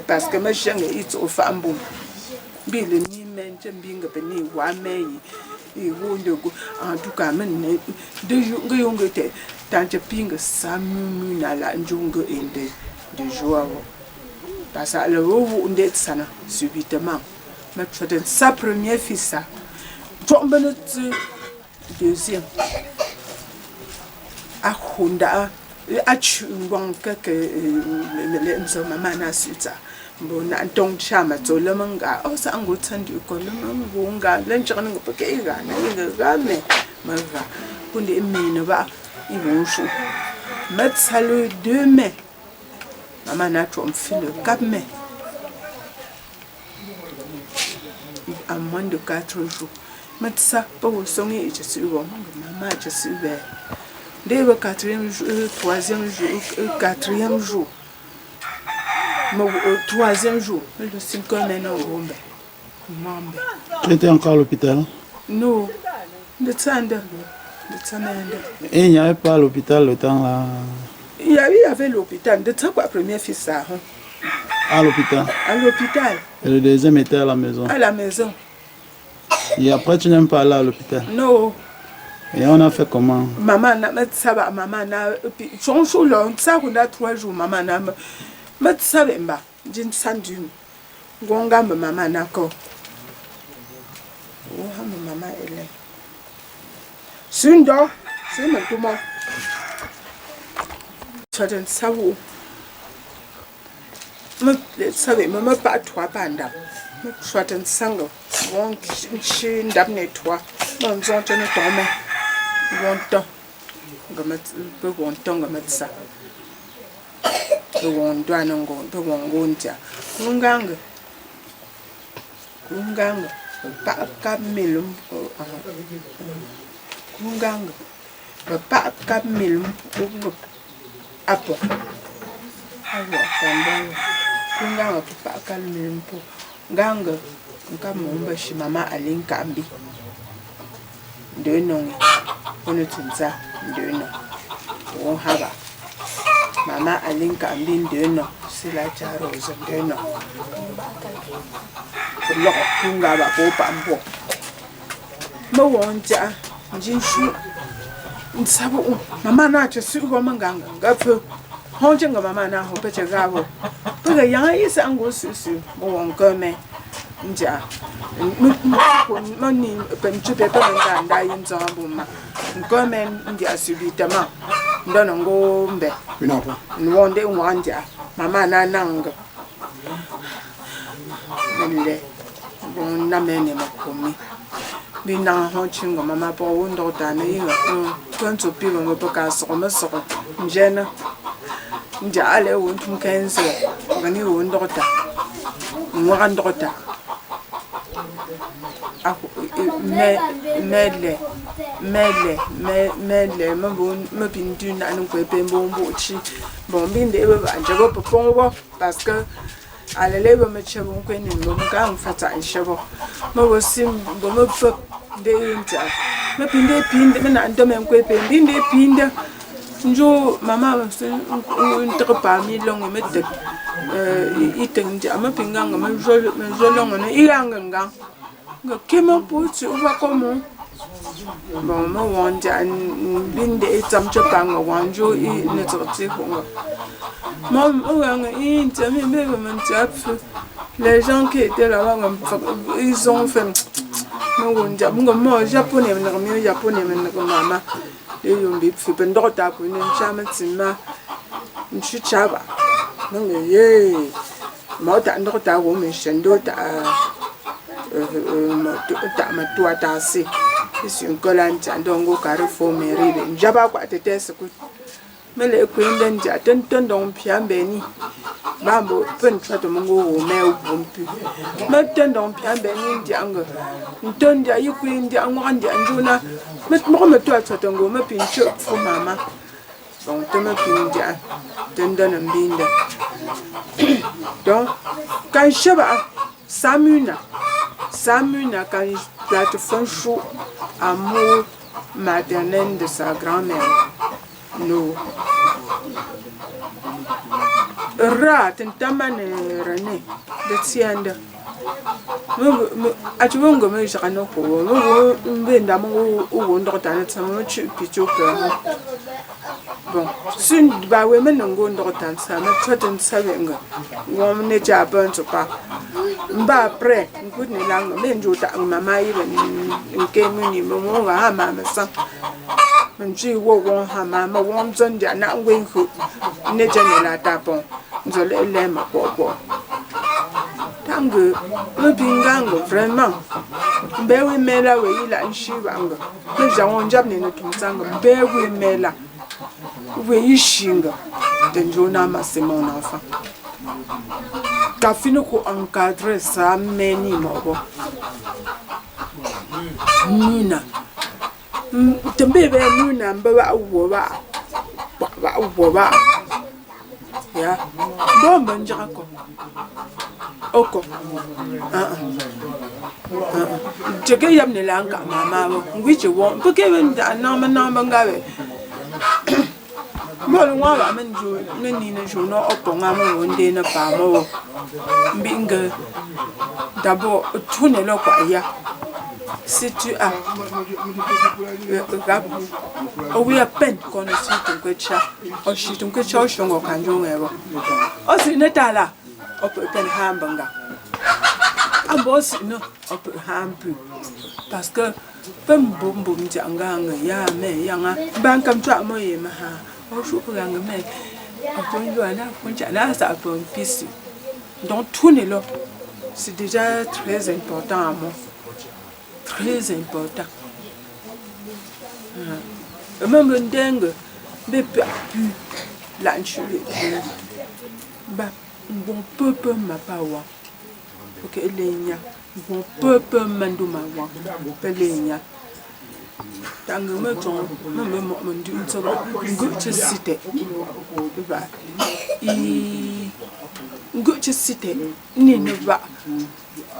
parce que ma chien est au femme. En tout cas, de joie. Parce que le haut on sana subitement. Mais sa première fille ça. Deuxième. A Honda a chungong que maman n'a su ça. Bon, donc chama to le manga. Oh, ça ango tandi ko le manga. L'enjeu n'go pas qu'il gagne. Il gagne. Mais va. Pour les mines va. Ils vont chaud. Mettre ça le 2 mai. Maman n'a fait le 4 mai. À moins de 4 jours. Mais ça, pour vous sonner, je suis bon. Maman, je suis vert. Dès le 4e jour, 3e jour, 4e jour. Mais au 3e jour, le 5e maintenant, tu étais encore à l'hôpital? Non. De Tsanda. Et il n'y avait pas à l'hôpital le temps là? Il y avait l'hôpital. De Tsanda, première fille ça. À l'hôpital? À l'hôpital. Et le deuxième était à la maison? À la maison. Et après, tu n'aimes pas aller à l'hôpital? Non. Et on a fait comment? Maman n'a pas ça, maman n'a. Son jour là, ça on a 3 jours, maman n'a. Mais ça va pas. J'ai une sandune. Gonga maman n'a quoi? Oh, maman elle est. Sundo, c'est maintenant. Ça donne ça où? Mais ça va, maman pas toi panda. Mais ça donne sango. Bon, chin d'amener toi. Bon, j'en tiens toi mais. Wonton, wonton gamatsa. Wondwa nango, wongonja. Kunganga. Pa kamilum. Kunganga. Pa kamilum. Apo. Awa kambanga. Kunganga pa kamilum. Ganga. Nkamumba shimama alinkambi. De non, on ne tient ça, de non. On haba. Maman Alinka ambin de non, c'est la charose de non. Le kunga va pour pampo. Me wonja, jinshu. Nsabu, maman n'a pas su comment ganga, gafu. Honjanga maman n'a pas de gavo. Pour que y'en ait un gros souci, mon gomme. Nja. Moni penchu pepe nganda yinzo abuma ngome ndia subitement ndono ngombe Binapa nwonde nwanja mama na nanga nle bon na mene makomi bina honchingo mama po wondo dana yinga kwanto pilo ngopoka sokoma soko njena nja ale wontum kenzo ngani wondo ta nwanda ta mele me bindu na nkwe pembo mbochi bon binde ebe banje go popongo parce que alele be me chebo nkwe ni ngo ka mfata nshebo me wosim bo me pop de inta me pinde me na ndo me nkwe pinde njo mama ntre parmi longue me te iteng dia me pinganga me jolongo ne iranga nga kema pochi uba komo bon me wonja binde etam chapanga wanjo I ne tsotsi konga mam oranga inte me les gens qui étaient là-bas ils ont fait me japonais me japonais mama les yombi fi pendota ko ne chama tsima nchichaba nge ye mota ndota wo me shendo ta matua ta si isi nkolanta ndongo Carrefour meribe njaba kwa tetese ku mele kwinde nja tenten don piambe ni bambo pen trato mungo wo me ubumpi meten don piambe ni ndianga ntondia yikwindi angwandi anjuna me to trato me pincho fu mama bon te me pindia tenden mbinde donc quand shaba samuna quand il plate fin chaud amour maternel de sa grand-mère no rat ntamane rene de tienda atuongo me jano ko no mbenda mo o ndo tane tsamo chu pichu ka bon sun ba we men ngo ndo tane sa me tsoten sabenga ngom ne japan to pa mba pre ngud ne lang me njuta mama ibe nke muni mo nga ha mama sa nji wo won ha mama won zon dia na ngwen hu ne jenela tapon nzole le ma popo tangu me bingango vraiment mbewe mela we ila nshibanga me jawon jabne no tumsanga mbewe mela we yishinga denjona masema na fa kafino ko encadrer ça meni mobo nuna tembebe nuna mbawa uwoba ya bomba njako oko jege yamne langa mama ngwiche wo porque wenda na ngawe molo ngwa ba menjo neni na jono oponga mo wonde na pa mo mbinga d'abord tourner le quoi ya si tu as oui à peine qu'on a su ton coach o shi ton coach o shongo kanjo ngebo o si neta la o peut pen hambanga ambos no o peut hampu parce que pem bom bom janga ya me yanga bankam twa mo yema ha o shu ko ganga me o to ndo ana kunja na sa pour une piste donc tourner là c'est déjà très important à moi. Très important. Même le dengue, mais pu l'enchule. Bah, bon peu ma pawa. Ok, l'enya. Bon peu mandou ma wa. L'enya. Tango me ton, même mon dieu, une seconde. Good cité. Bah, good cité. Ni ne va.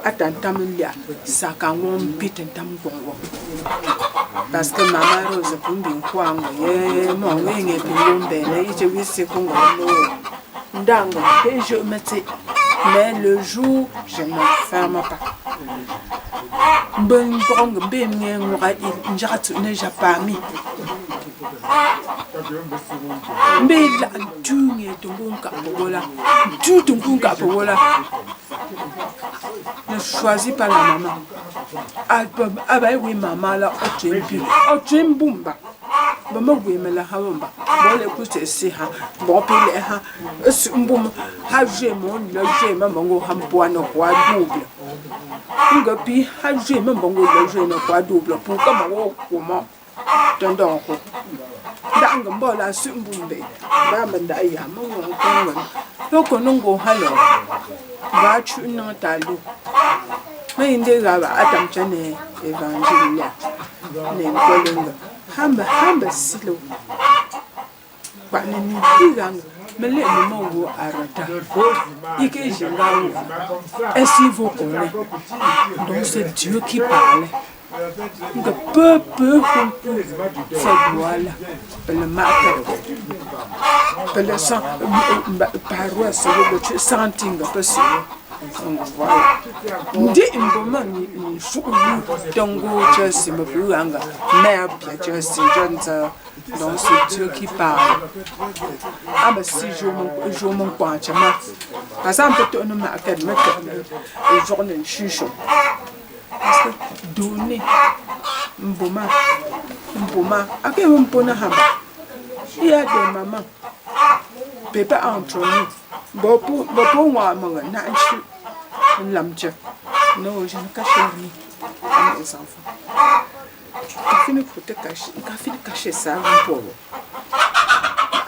Atantamulia sakangon bitantam gongo parce que maman Rose pumbin kwango ye mo ngenge pilombe na ije wisi kongo no ndanga et je mettais mais le jour je ne ferme pas bon bong bemnge ngora njatu ne japami mbela tunge tungunka bola tungunka bola. Ne choisis pas la maman. Ah bah oui maman là, oh tu es bumba. Maman oui mais la hamba. Bon écoute c'est ha. Bon pile ha. Boum ha j'ai mon le j'ai maman go hampoa no quoi double. Ngapi ha j'ai maman go le j'ai no quoi double pour comment wo comment. Tendon ko. Danga mbola sumbumbe. Ba manda ya mo ko. Loko nongo halo. Va tu non talo. Mais inde gaba atam chane evangelia. Ne kolenga. Hamba silo. Ba ne ni diganga. Mele mo wo arata. Ike jingawo. Est-ce qu'il faut qu'on est? Donc c'est Dieu qui parle. nga peu qu'on peut faire voilà le matin le sang paroisse le senting parce voilà ndi mboma ni shuku tongo Chelsea me buanga mère Pierre Chelsea Johnson donc c'est Dieu qui parle ah ben si je mon point chama par exemple tu ne m'as qu'à mettre le journée chucho parce que donner mboma ake mpona haba il y a des mamans papa entre nous bopo moi manga na chu lamja non je ne cache rien à mes enfants il finit cacher ça un peu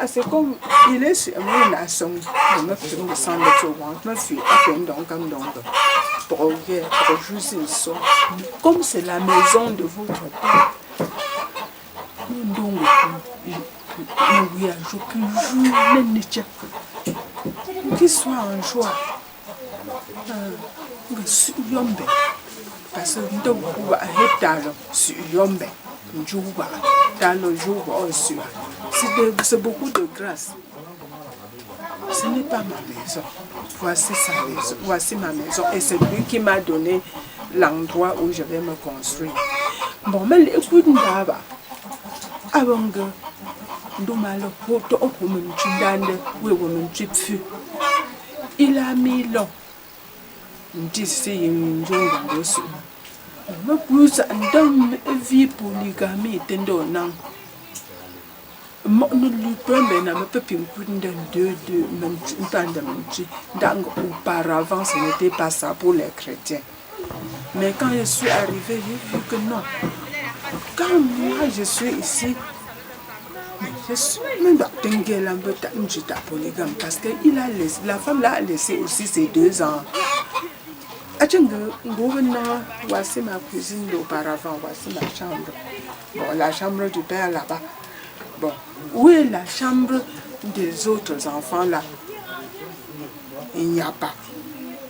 c'est comme il est sur une nation de me faire me semble tout me fait donc comme donc pour juste une somme comme c'est la maison de votre père donc oui je peux jouer qu'il soit en joie yombe parce que ndo kuba hetalo sur yombe njuba talo juba aussi c'est beaucoup de grâce. Ce n'est pas ma maison. Voici sa maison. Voici ma maison. Et c'est lui qui m'a donné l'endroit où je vais me construire. Bon, mais l'écoute d'aba. Avant que nous m'allons porter au communauté où on fu. Il a mis l'eau. D'ici, une journée de me pousse en vie polygamie tendonnant. Nous lui prenons un peu plus auparavant, ce n'était pas ça pour les chrétiens. Mais quand je suis arrivée, j'ai vu que non. Quand moi je suis ici, je suis même dans polygame parce que la femme là a laissé aussi ses 2 ans. Voici ma cuisine d'auparavant, voici ma chambre. Bon, la chambre du père là-bas. Bon, où est la chambre des autres enfants là? Il n'y a pas.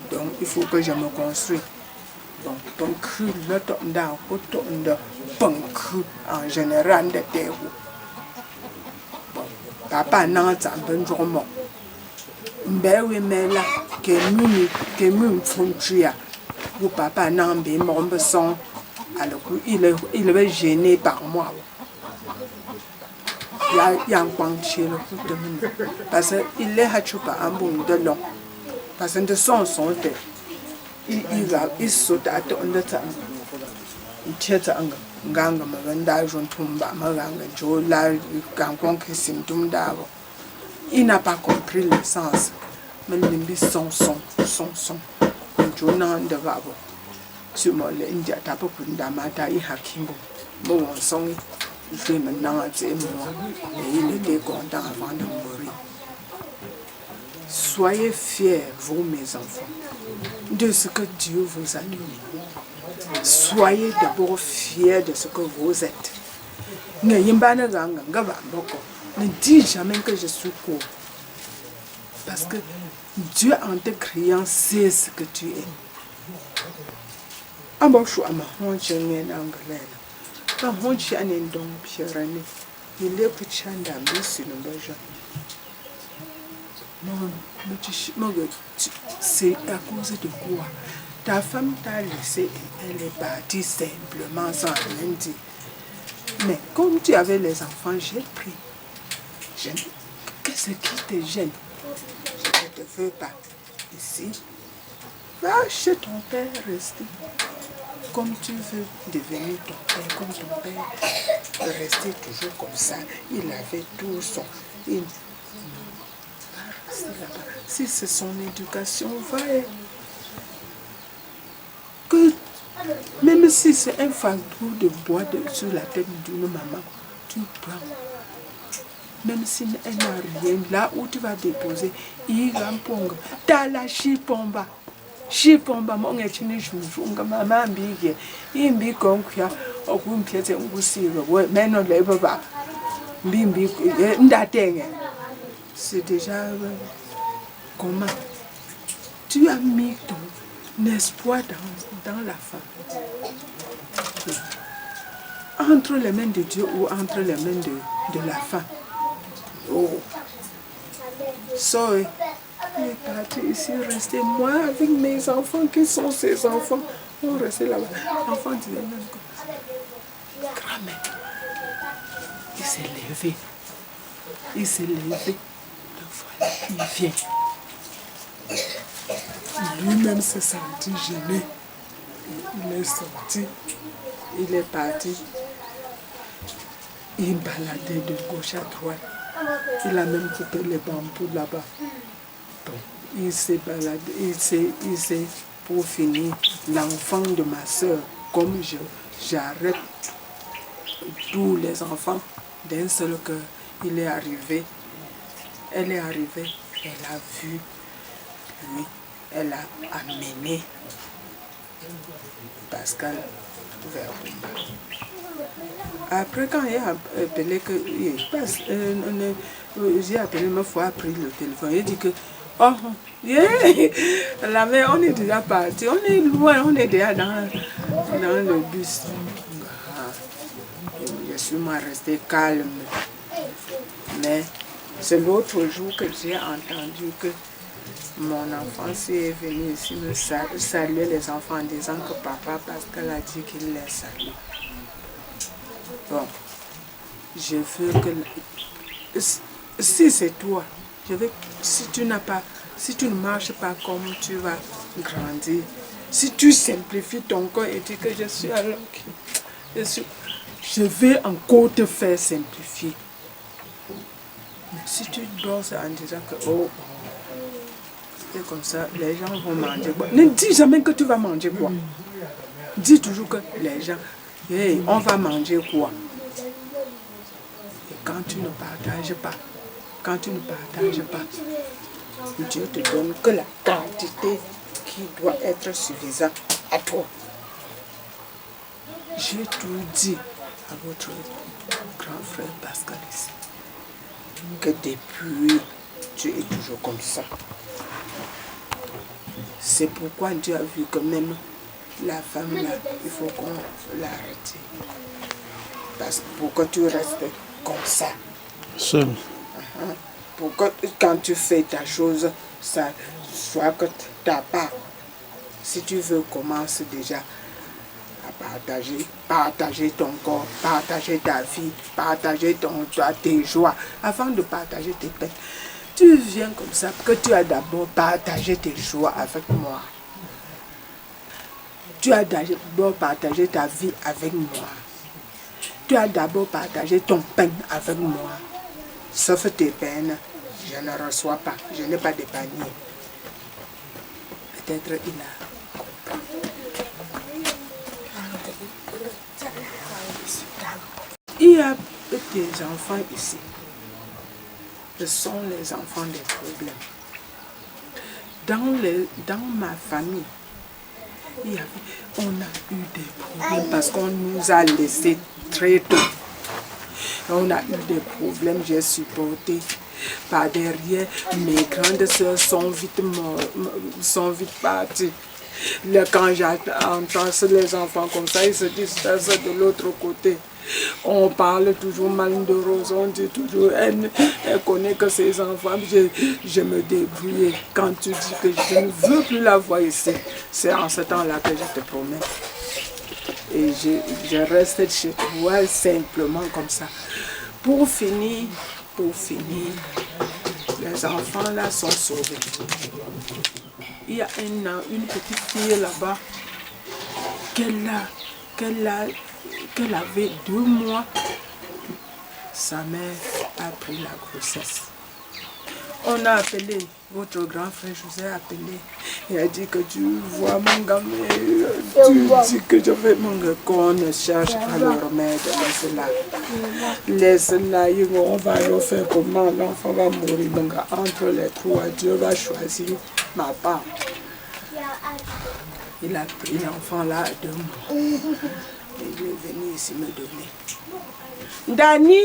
Donc il faut que je me construise. Donc, en général, de terre. Bon, papa n'a pas de jour. Ben oui, mais là, que nous fonctionne. Ou papa n'a pas de jour. Alors il est gêné par moi. Il y a un point chez le coup de mine. Parce qu'il est hachupa un bon de long. Parce que de son tête. Il saute à ton de temps. Il tient un gang, ma vendage, un tomba, ma gang, Joe, la gang, qui d'avo. Il n'a pas compris le sens. Mais il son. Joe n'a de vavo. Sur mon India, tapo kundamata, i hakimbo. Bon son. Il fait maintenant un témoin et il était content avant de mourir. Soyez fiers, vous mes enfants, de ce que Dieu vous a donné. Soyez d'abord fiers de ce que vous êtes. Ne dis jamais que je suis pauvre. Parce que Dieu en te créant sait ce que tu es. Il est petit c'est à cause de quoi? Ta femme t'a laissé, elle est partie simplement sans rien dire. Mais comme tu avais les enfants, j'ai pris. Qu'est-ce qui te gêne? Je ne te veux pas ici. Va chez ton père, rester. Comme tu veux devenir ton père, comme ton père, rester toujours comme ça. Il avait tout son... Si c'est son éducation, va. Que, même si c'est un fardeau de bois sur la tête d'une maman, tu prends. Même si elle n'a rien, là où tu vas déposer, il va pondre. T'as la chipomba. Chipomba, mon étini joujunga, maman big, il me conquia, au bout de pied, on vous see the word, men on labor back. Bimbi, n'dateng. C'est déjà comment tu as mis ton espoir dans la femme. Entre les mains de Dieu ou entre les mains de la femme. Oh. So, il est parti ici, resté moi avec mes enfants, qui sont ses enfants. On restait là-bas. L'enfant disait même comme ça. Grand-mère. Il s'est levé. Il s'est levé. Le voilà, il vient. Lui-même s'est senti gêné. Il est sorti. Il est parti. Il baladait de gauche à droite. Il a même coupé les bambous là-bas. Bon, il s'est baladé. Il s'est, pour finir, l'enfant de ma soeur, comme j'arrête tous les enfants d'un seul cœur, il est arrivé. Elle est arrivée. Elle a vu lui. Elle a amené Pascal vers Bumba. Après, quand il a appelé que j'ai appelé, ma foi, a pris le téléphone. Il dit que oh, yeah, la mère, on est déjà parti, on est loin, on est déjà dans le bus. Je suis resté calme. Mais c'est l'autre jour que j'ai entendu que mon enfant est venu ici me saluer les enfants en disant que papa Pascal a dit qu'il les salue. Bon, je veux que si c'est toi, si tu ne marches pas comme tu vas grandir, si tu simplifies ton corps et dis que je suis alors, je vais encore te faire simplifier. Mais si tu bosses en disant que oh, c'est comme ça, les gens vont manger quoi. Ne dis jamais que tu vas manger quoi. Dis toujours que les gens, hey, on va manger quoi. Et quand tu ne partages pas, Dieu te donne que la quantité qui doit être suffisante à toi. J'ai tout dit à votre grand frère Pascal ici, que depuis, tu es toujours comme ça. C'est pourquoi Dieu a vu que même la femme là, il faut qu'on l'arrête. Parce que pour que tu restes comme ça. Seul. Pour que quand tu fais ta chose, ça soit que tu n'as pas. Si tu veux, commence déjà à partager ton corps, partager ta vie, partager tes joies, avant de partager tes peines. Tu viens comme ça, que tu as d'abord partagé tes joies avec moi. Tu as d'abord partagé ta vie avec moi. Tu as d'abord partagé ton pain avec moi. Sauf tes peines, je ne reçois pas. Je n'ai pas de panier. Peut-être il a compris. Il y a des enfants ici. Ce sont les enfants des problèmes. Dans ma famille, on a eu des problèmes parce qu'on nous a laissés très tôt. On a eu des problèmes, j'ai supporté. Par derrière, mes grandes soeurs sont vite parties. Quand j'entends les enfants comme ça, ils se dispersent de l'autre côté. On parle toujours mal de Rose, on dit toujours, elle connaît que ses enfants, je me débrouille. Quand tu dis que je ne veux plus la voir ici, c'est en ce temps-là que je te promets. Et je reste chez toi simplement comme ça. Pour finir, les enfants là sont sauvés. Il y a une petite fille là-bas qu'elle avait 2 mois. Sa mère a pris la grossesse. On a appelé, votre grand frère, je vous ai appelé. Il a dit que tu vois mon gamin, tu dis que je vais mon gars, qu'on ne cherche pas le remède, laisse-la, on va le faire comment, l'enfant va mourir. Donc entre les 3, Dieu va choisir ma part. Il a pris l'enfant là à 2 mois. Et il est venu ici me donner. Dani,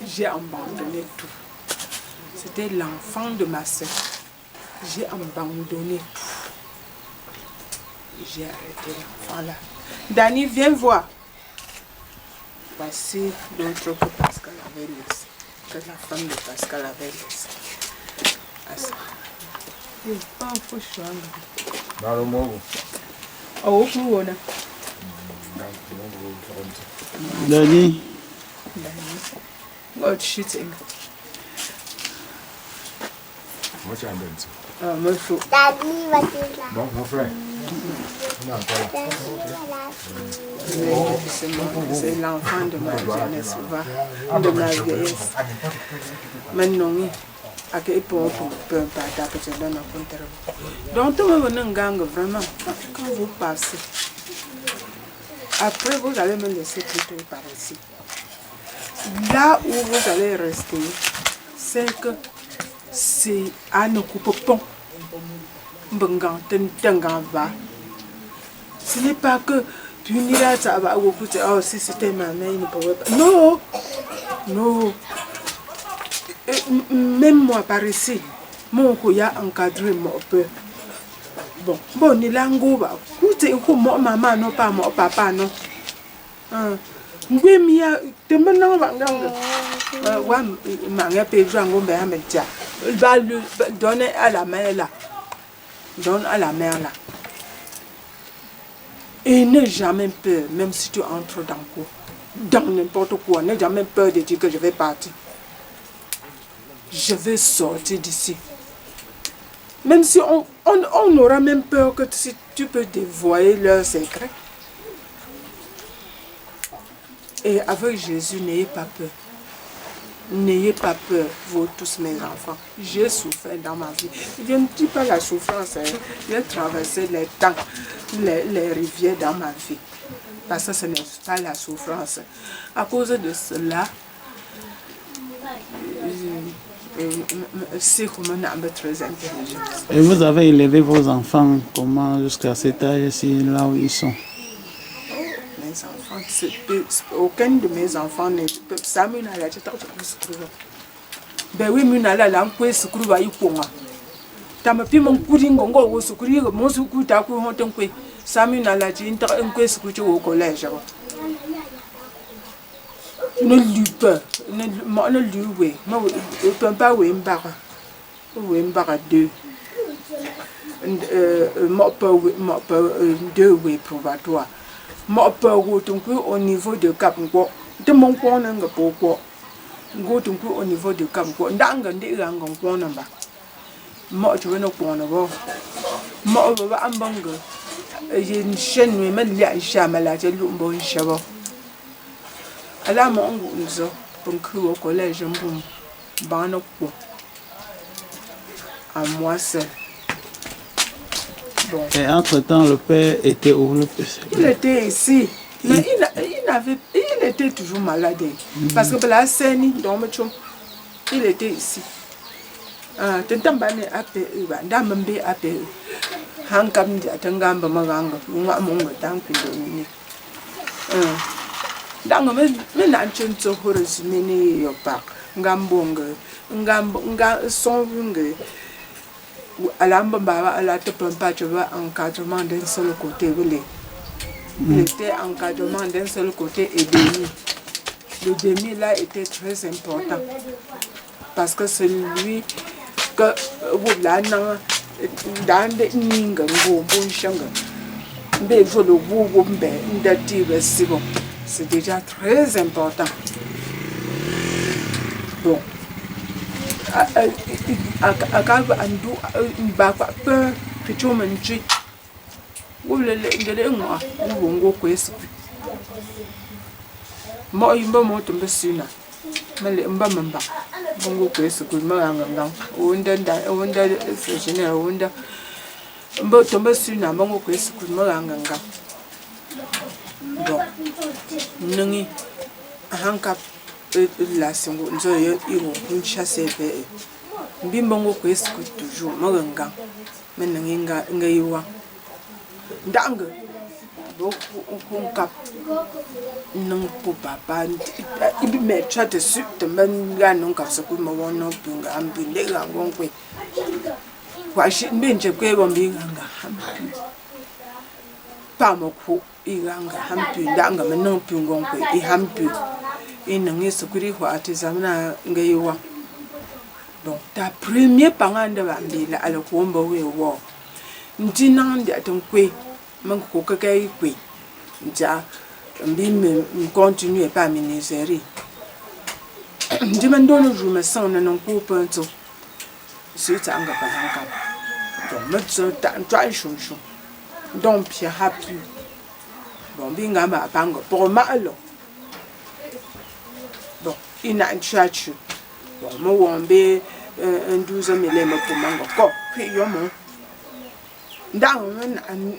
j'ai abandonné tout. C'était l'enfant de ma soeur. J'ai abandonné tout. j'ai arrêté l'enfant là. Dani, viens voir. Voici l'autre que Pascal avait laissé, que la femme de Pascal avait laissé. Ah, ça. Il pas un faux choix. Oh, on a. Dani. God shooting. Moi, tu as un dent. Moi, faut. Bon, mon frère. On a encore là. C'est l'enfant de ma jeunesse, de ma vieillesse. Maintenant, avec les pauvres, peu importe, que je donne un compte. Donc, tout le monde gang vraiment, quand vous passez, après vous allez me laisser plutôt par ici. Là où vous allez rester, c'est que c'est à ne couper pas. Ce n'est pas que punir ça va oh si c'était ma mère il ne pouvait pas. Non, non. Même moi par ici, mon coya encadré mon peu. Bon, il a un go ba. Écoutez, moi maman non pas mon papa non. Oui mia te maintenant va nganga. Wa manga pe jouer ngombe à média. Il va lui donner à la mère là. Donne à la mère là. Et n'aie jamais peur, même si tu entres dans n'importe quoi, n'aie jamais peur de dire que je vais partir. Je vais sortir d'ici. Même si on aura même peur que si tu peux dévoiler leurs secrets. Et avec Jésus, n'ayez pas peur. N'ayez pas peur, vous tous mes enfants. J'ai souffert dans ma vie. Je ne dis pas la souffrance, j'ai traversé les temps, les rivières dans ma vie. Parce que ce n'est pas la souffrance. À cause de cela, c'est comme un homme très intelligent. Et vous avez élevé vos enfants comment jusqu'à cet âge-ci, là où ils sont? Mes enfants, aucun de mes enfants n'est Samuel n'a pas de ben oui, Munala l'a enquête ce que va y pouvoir. T'as ma piment pudding on go au secourir, mon secours t'a pu honte un peu. Samuel n'a pas dit un peu ce que tu au collège. Ne lui pas, ne lui oui, ne peut pas oui, m'barra deux. Deux oui probatoire. Moi, au niveau de Cap, de mon coin, pourquoi au niveau de Cap, d'angle des rangs, moi, tu veux nous prendre. Moi, un bango. J'ai une chaîne, mais il y a un chamal, j'ai l'umbo, chavo. À la mongo, pour que au collège, un bon, ban au pot. À moi seul. Bon. Et entre-temps, le père était où? Il était ici. Mais il était toujours malade. Parce que la scène, il était ici. Tentambane ape ndambe ape hankam dia tangamba maganga nga mongo tankindoni ndanga me nanchonto horozi meni yo pak ngambonga nga songe alamba baba ala te pompa tu vois encadrement d'un seul côté il était encadrement d'un seul côté et demi. Le demi là était très important parce que c'est lui que vous là dans des ninga bon changa be je le vous c'est déjà très important. Bon akaba andu mbakwa pe pichoma nchi wule ngele ngwa ngo kwesi mo yimba mo tumbe sina mele mba mamba ngo kwesi ku maganga onda sejene onda mbo tumbe sina ngo kwesi ku maganga bon nungi hanka la singo nzo yo iwo nchase be mbimbo ngo kwesi ku toujours maganga menangi nga yiwa ndanga kap non pour papa il me chatte dessus de manga non kap se ku mo wono bunga ambinde ngongwe wa shi mbenje kwe bombinga pa mo ko iranga hampi danga menong pingong ko I hampi inangi sukuri ho atizamna ngayiwa donc ta premier panganda ba mbila ala ko mba we wo ntinang de atankwe man ko kakai kwe nja mbi me continue pas ministère ndi man dono juma san na non ko panto c'est ça nga pa hanka donc metso ta ntwa shum donc pia happy bon binga ma pango pour malo bon ina church bon mo wombe un 12 milema pour mango ko puis yo mo ndang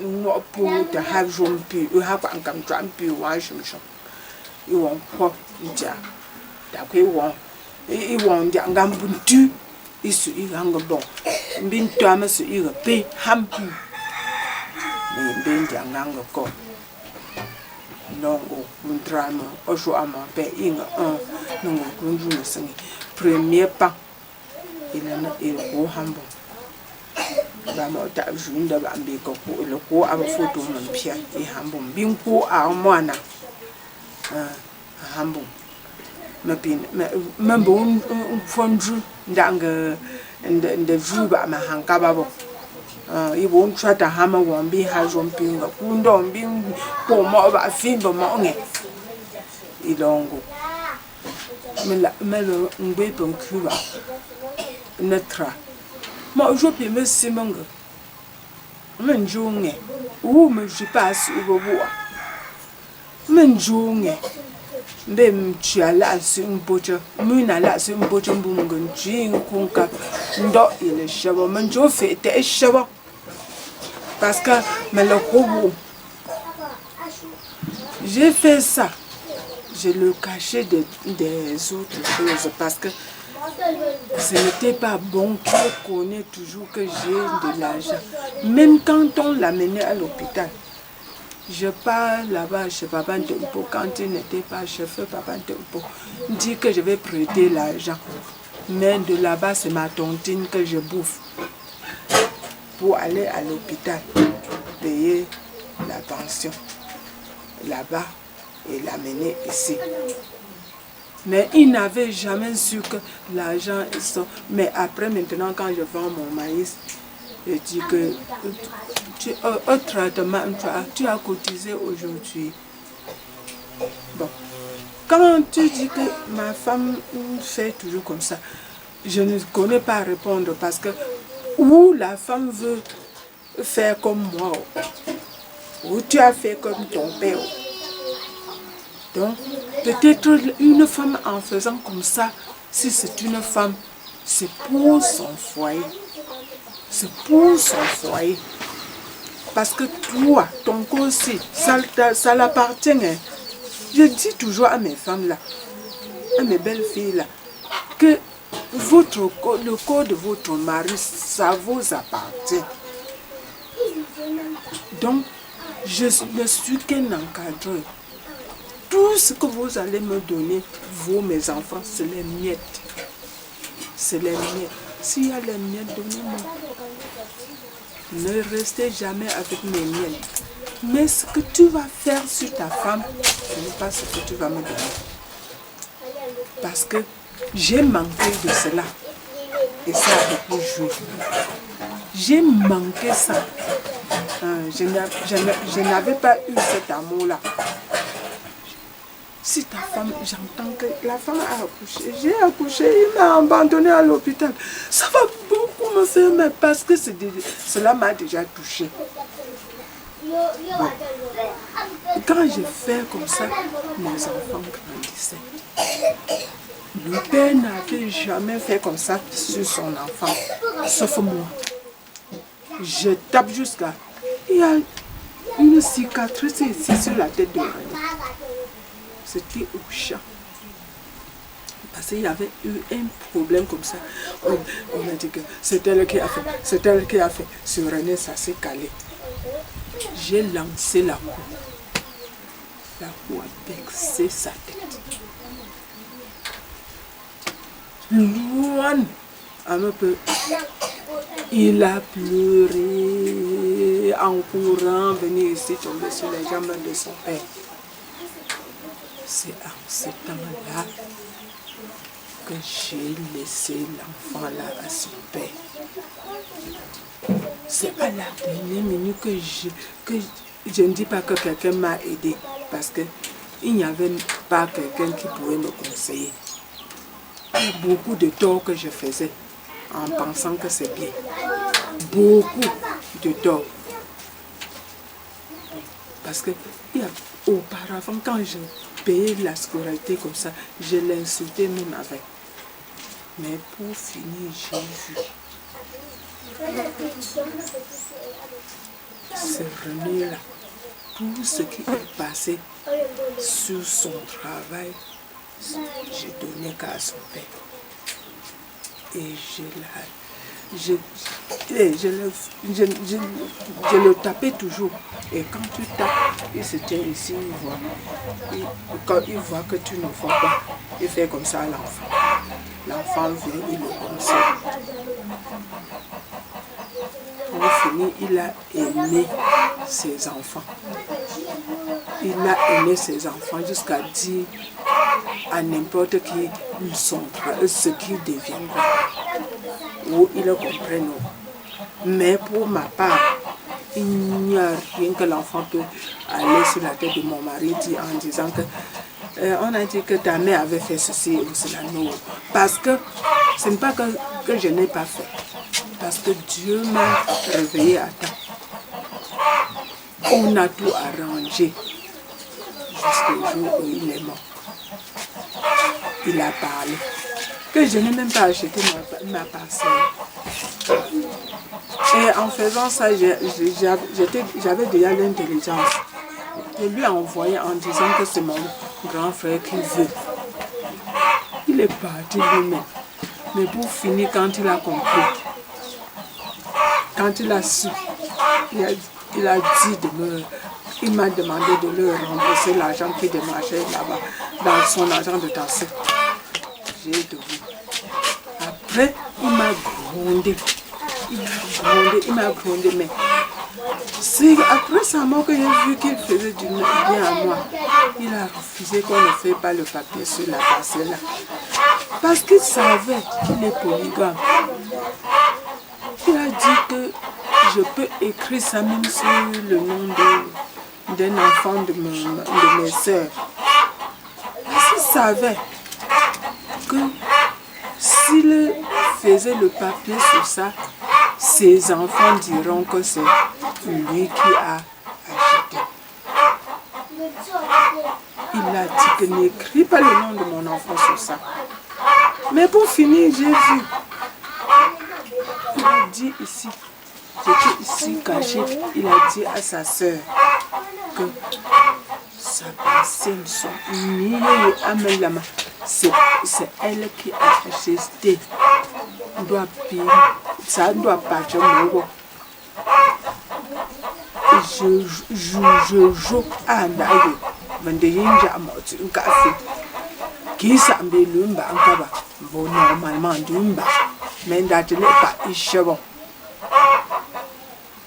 no po ta have jompi u ha kwa ngam trampi wa shum I won ko nja da ko I won dia ngam buntu isu I hanga bon mbin to amasu I pe hampi ni mbin dia nganga ko nongo kundrama ojo ama pe inga nongo kunju nasangi premier pas ilana ko hambo ba mo ta junda ba mbi ko le ko aba photo mon pia I hambo bin ko a mwana hambo mapin mambo fonju ndanga nda juba ma hanka babo I won't try to hammer one be has one ping up window being poor more about feeble money. I don't go. Mellow weapon cura. Netra. Moi, je peux me simonga. Menjunge. Woman, she pass over war. Menjunge. Them chiala sing butcher. Muna la sing butcher bungan, jing kunka. Ndo il shower. Menjo fait a shower. Parce que mais le robot, j'ai fait ça, je le cachais des autres choses parce que ce n'était pas bon qu'on connaisse toujours que j'ai de l'argent. Même quand on l'amenait à l'hôpital, je pars là-bas chez Papa Ntempo, quand il n'était pas chef Papa Ntempo, dit que je vais prêter l'argent. Mais de là-bas, c'est ma tontine que je bouffe. Pour aller à l'hôpital, payer la pension là-bas et l'amener ici. Mais il n'avait jamais su que l'argent est ça. Mais après, maintenant, quand je vends mon maïs, je dis que au traitement, tu as cotisé aujourd'hui. Bon, quand tu dis que ma femme fait toujours comme ça, je ne connais pas à répondre parce que ou la femme veut faire comme moi, ou tu as fait comme ton père. Donc, peut-être une femme en faisant comme ça, si c'est une femme, c'est pour son foyer. C'est pour son foyer. Parce que toi, ton corps aussi, ça l'appartient. Hein. Je dis toujours à mes femmes là, à mes belles filles là, que le corps de votre mari, ça vous appartient. Donc, je ne suis qu'un encadreur. Tout ce que vous allez me donner, vous, mes enfants, c'est les miettes. C'est les miettes. S'il y a les miettes, donnez-moi. Ne restez jamais avec mes miettes. Mais ce que tu vas faire sur ta femme, ce n'est pas ce que tu vas me donner. Parce que j'ai manqué de cela. Et ça a beaucoup joué. J'ai manqué ça. Je n'avais pas eu cet amour-là. Si ta femme, j'entends que la femme a accouché, j'ai accouché, il m'a abandonné à l'hôpital. Ça va beaucoup me faire mal parce que cela m'a déjà touché. Bon. Quand je fais comme ça, mes enfants grandissaient. Le père n'avait jamais fait comme ça sur son enfant, sauf moi. Je tape jusqu'à... Il y a une cicatrice ici sur la tête de René. C'était au chat. Parce qu'il y avait eu un problème comme ça. On a dit que c'est elle qui a fait, c'est elle qui a fait. Sur René, ça s'est calé. J'ai lancé la roue. La roue a vexé sa tête. Loin, un peu. Il a pleuré en courant, venu ici tomber sur les jambes de son père. C'est en ce temps-là que j'ai laissé l'enfant là à son père. C'est à la dernière minute que je ne dis pas que quelqu'un m'a aidé, parce qu'il n'y avait pas quelqu'un qui pouvait me conseiller. Il y a beaucoup de torts que je faisais en pensant que c'est bien. Beaucoup de torts. Parce que auparavant, quand je payais la scolarité comme ça, je l'insultais même avec. Mais pour finir, j'ai vu. C'est René-là. Tout ce qui est passé sur son travail, je donnais qu'à son père. Et je le tapais toujours. Et quand tu tapes, il se tient ici, il voit. Quand il voit que tu ne vois pas, il fait comme ça à l'enfant. L'enfant vient, il le console. Pour finir, il a aimé ses enfants. Il a aimé ses enfants jusqu'à dire à n'importe qui ce qu'ils deviendront. Ou ils le comprennent. Mais pour ma part, il n'y a rien que l'enfant peut aller sur la tête de mon mari en disant que on a dit que ta mère avait fait ceci ou cela. Non. Parce que ce n'est pas que je n'ai pas fait. Parce que Dieu m'a réveillé à temps. On a tout arrangé jusqu'au jour où il est mort. Il a parlé. Que je n'ai même pas acheté ma parcelle. Et en faisant ça, j'avais déjà l'intelligence. Je lui ai envoyé en disant que c'est mon grand frère qui veut. Il est parti lui-même. Mais pour finir, quand il a compris, quand il a su, il a dit il m'a demandé de lui rembourser l'argent qu'il démarchait là-bas, dans son argent de taxi. J'ai donné. Après, il m'a grondé. Il m'a grondé, mais c'est après sa mort que j'ai vu qu'il faisait du bien à moi. Il a refusé qu'on ne fait pas le papier sur la parcelle là. Parce qu'il savait qu'il est polygame. Il a dit que je peux écrire ça même sur le nom d'un enfant de mes soeurs. Parce qu'il savait que s'il faisait le papier sur ça, ses enfants diront que c'est lui qui a acheté. Il a dit que n'écris pas le nom de mon enfant sur ça. Mais pour finir, j'ai vu. Il a dit ici, j'étais ici caché, il a dit à sa soeur que sa personne, son milieu Amelama, c'est elle qui a acheté. On doit payer, ça doit partir au je joue à Ndaï, mais de Yinja Moti, un café. Qui s'en fait l'umba en caba, bon, normalement d'umba, mais d'attendre pas Ishabo.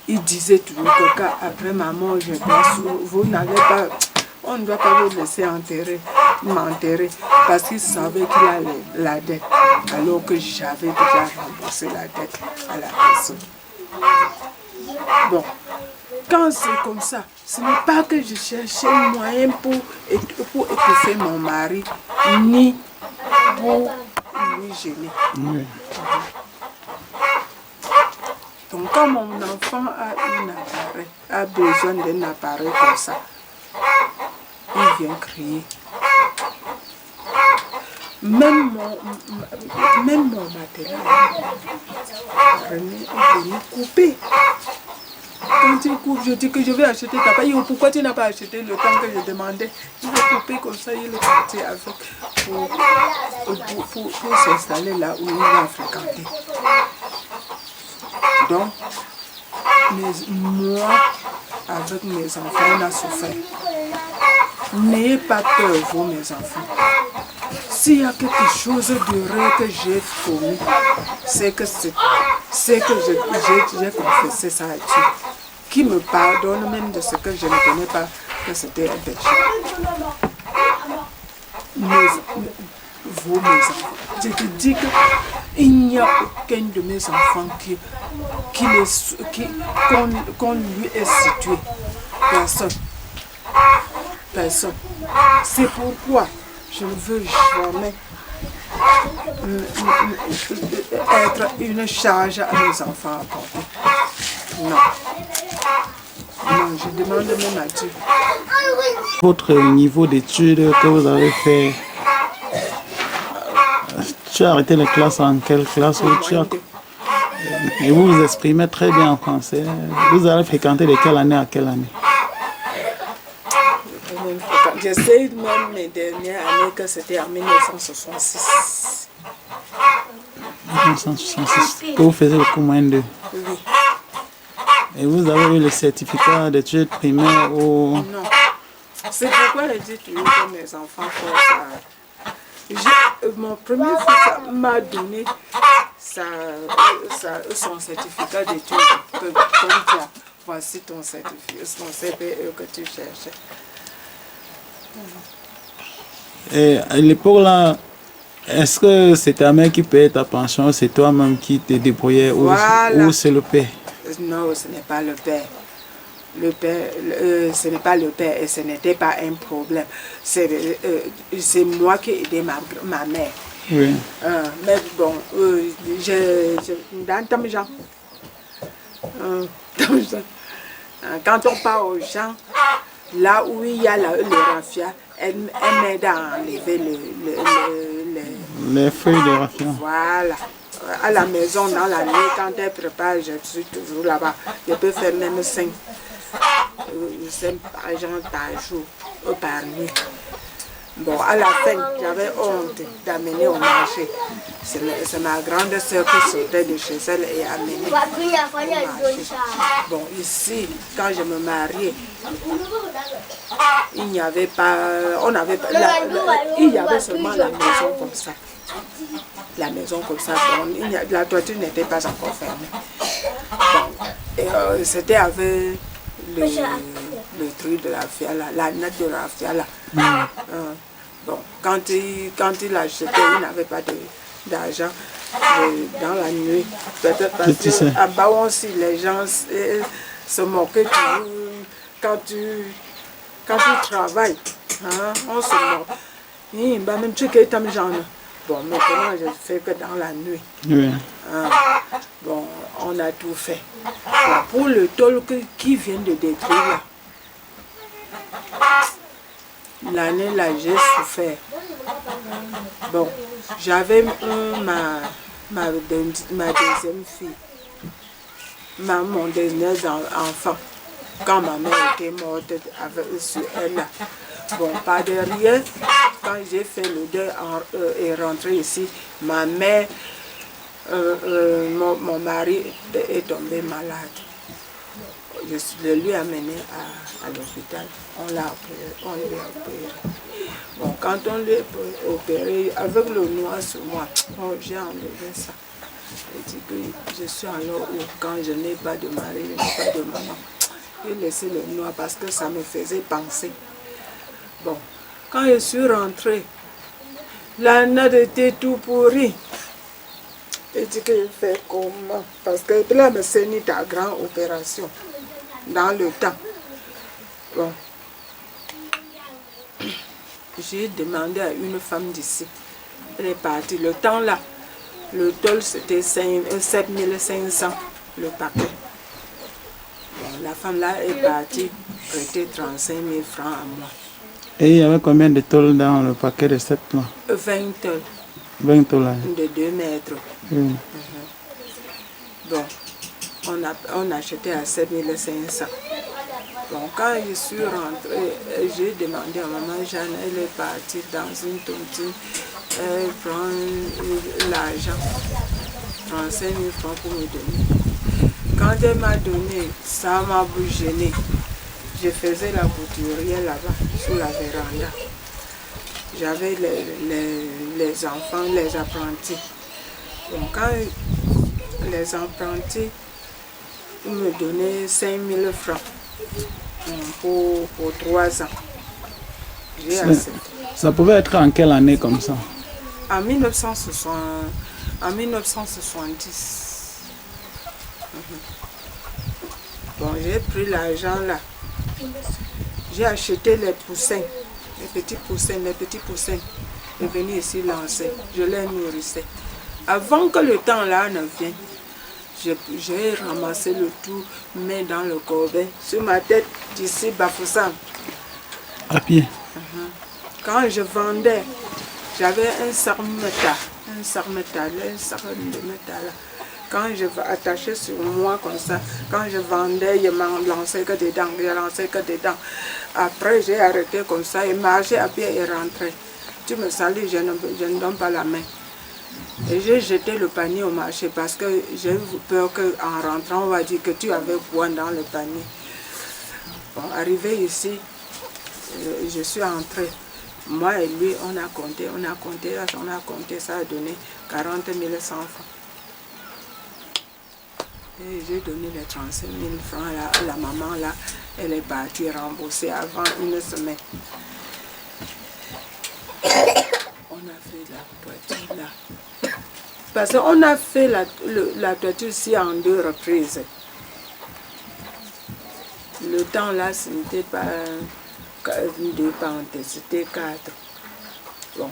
Il disait toujours que après ma mort, vous n'avez pas, on ne doit pas vous laisser m'enterrer, parce qu'il savait qu'il a la dette, alors que j'avais déjà remboursé la dette à la personne. Bon, quand c'est comme ça, ce n'est pas que je cherchais un moyen pour étouffer mon mari, ni pour lui gêner. Oui. Donc quand mon enfant a besoin d'un appareil comme ça, il vient crier. Même mon matériel, René est venu couper. Quand il coupe, je dis que je vais acheter ta paille. Pourquoi tu n'as pas acheté le temps que je demandais? Il va couper comme ça, il est parti avec pour s'installer là où il va fréquenter. Donc, moi, avec mes enfants, on a souffert. N'ayez pas peur, vous, mes enfants. s'il y a quelque chose d'heureux que j'ai commis, c'est que j'ai confessé ça à Dieu, qui me pardonne même de ce que je ne connais pas que c'était un péché. Mes enfants, je te dis qu'il n'y a aucun de mes enfants qu'on lui ait situé. Personne. Personne. C'est pourquoi je ne veux jamais être une charge à mes enfants à porter. Non. Non, je demande même à Dieu. Votre niveau d'études que vous avez fait, tu as arrêté les classes en quelle classe? Et vous vous exprimez très bien en français. Vous avez fréquenté de quelle année à quelle année? J'essaie même mes dernières années que c'était en 1966. 1966. Que vous faisiez le cours moyen 2? Oui. Et vous avez eu le certificat d'études primaires ou... Non. C'est pourquoi je dis toujours que mes enfants font ça. Mon premier fils m'a donné son certificat d'études. Comme tu as, voici ton certificat, son CPE que tu cherchais. Et à l'époque là, est-ce que c'est ta mère qui payait ta pension, c'est toi-même qui te débrouillais Voilà. ou c'est le père? Non, ce n'est pas le père. Le père, ce n'est pas le père et ce n'était pas un problème. C'est moi qui ai aidé ma mère. Oui. Mais bon, dans Tamjan, quand on part aux gens, là où il y a le raffia, elle m'aide à enlever les feuilles de raffia. Voilà. À la maison, dans la nuit, quand elle prépare, je suis toujours là-bas. Je peux faire même 5 agents par jour ou par nuit. Bon, à la fin, j'avais honte d'amener au marché. C'est ma grande soeur qui sortait de chez elle et amenait au marché. Bon, ici, quand je me mariais, il n'y avait pas, il y avait seulement la maison comme ça. La maison comme ça, bon, la toiture n'était pas encore fermée. Bon, c'était avec le truc de la fiala, la note de la fiala. Bon, quand il achetait, il n'avait pas d'argent dans la nuit. Peut-être parce qu'à Baon aussi, les gens se moquaient toujours. Quand tu travailles, hein, on se moque. Même tu es comme genre. Bon, maintenant, je ne fais que dans la nuit. Oui. Bon, on a tout fait. Bon, pour le tôle qui vient de détruire, l'année là, j'ai souffert. Bon, j'avais ma deuxième fille, mon dernier enfant, quand ma mère était morte sur elle là. Bon, pas derrière, quand j'ai fait le deuil et rentré ici, ma mère, mon mari est tombé malade. Je lui ai amené à l'hôpital. On lui a opéré. Bon, quand on lui a opéré, avec le noir sur moi, j'ai enlevé ça. J'ai dit que je suis alors où quand je n'ai pas de mari, je n'ai pas de maman. J'ai laissé le noir parce que ça me faisait penser. Bon, quand je suis rentrée, la note était tout pourrie. J'ai dit que je fais comment? Parce que là, me saignait ta grande opération dans le temps. Bon, j'ai demandé à une femme d'ici. Elle est partie. Le temps là, le tôle c'était 7500 le paquet. Bon, la femme là est partie prêter 35 000 francs à moi. Et il y avait combien de tôles dans le paquet de 7 plans? 20 tôles. 20 tôles. De 2 mètres. Oui. Bon, on achetait à 7500. Bon, quand je suis rentrée, j'ai demandé à maman Jeanne, elle est partie dans une tontine, elle prend l'argent, 35 000 francs pour me donner. Quand elle m'a donné, ça m'a gêné. Je faisais la couturière là-bas, sous la véranda. j'avais les enfants, les apprentis. Donc quand les apprentis me donnaient 5 000 francs pour 3 ans, j'ai accepté. Ça pouvait être en quelle année comme ça? En 1970. Bon, j'ai pris l'argent là. J'ai acheté les poussins, les petits poussins. Et venu ici lancer. Je les nourrissais. Avant que le temps là ne vienne, j'ai ramassé le tout, mais dans le corbeil, sur ma tête d'ici Bafoussam. À pied. Quand je vendais, j'avais un sarmeta là. Quand je attachais sur moi comme ça, quand je vendais, je m'en lançais que dedans, Après, j'ai arrêté comme ça et marché à pied et rentré. Tu me salues, je ne donne pas la main. Et j'ai jeté le panier au marché parce que j'ai eu peur qu'en rentrant, on va dire que tu avais quoi dans le panier. Bon, arrivé ici, je suis entrée. Moi et lui, on a compté, ça a donné 40 100 francs. Et j'ai donné les 35 000 francs là, à la maman là, elle est partie rembourser avant une semaine. On a fait la toiture là. Parce qu'on a fait la toiture ici en 2 reprises. Le temps là, ce n'était pas 2 pentes, c'était 4. Bon,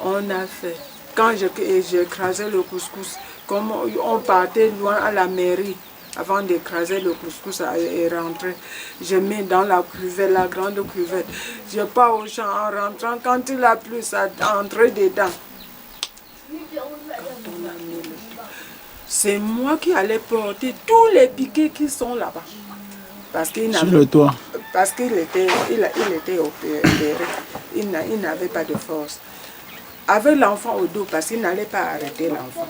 on a fait. Quand j'écrasais le couscous, comme on partait loin à la mairie, avant d'écraser le couscous et rentrer, je mets dans la cuvette, la grande cuvette. Je pars au champ en rentrant, quand il a plu, ça entrait dedans. C'est moi qui allais porter tous les piquets qui sont là-bas. Sur le toit. Parce qu'il était opéré, il n'avait pas de force. Avec l'enfant au dos, parce qu'il n'allait pas arrêter l'enfant.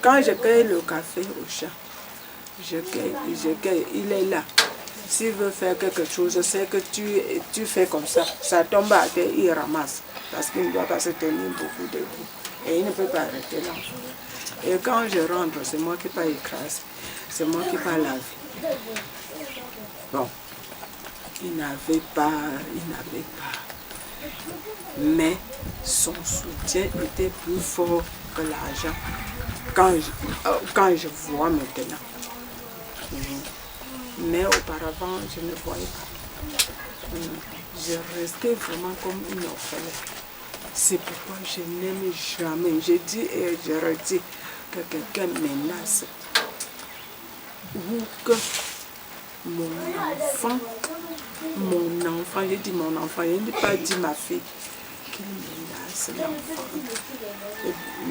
Quand je cueille le café au champ, je cueille, il est là. S'il veut faire quelque chose, je sais que tu fais comme ça. Ça tombe à terre, il ramasse. Parce qu'il ne doit pas se tenir beaucoup debout. Et il ne peut pas arrêter l'enfant. Et quand je rentre, c'est moi qui pas écraser. C'est moi qui pas laver. Bon, il n'avait pas. Mais son soutien était plus fort que l'argent. Quand je vois maintenant. Mais auparavant, je ne voyais pas. Je restais vraiment comme une orpheline. C'est pourquoi je n'aime jamais. Je dis et je redis que quelqu'un menace. Ou que mon enfant, j'ai dit mon enfant, je n'ai pas dit ma fille, qu'il menace l'enfant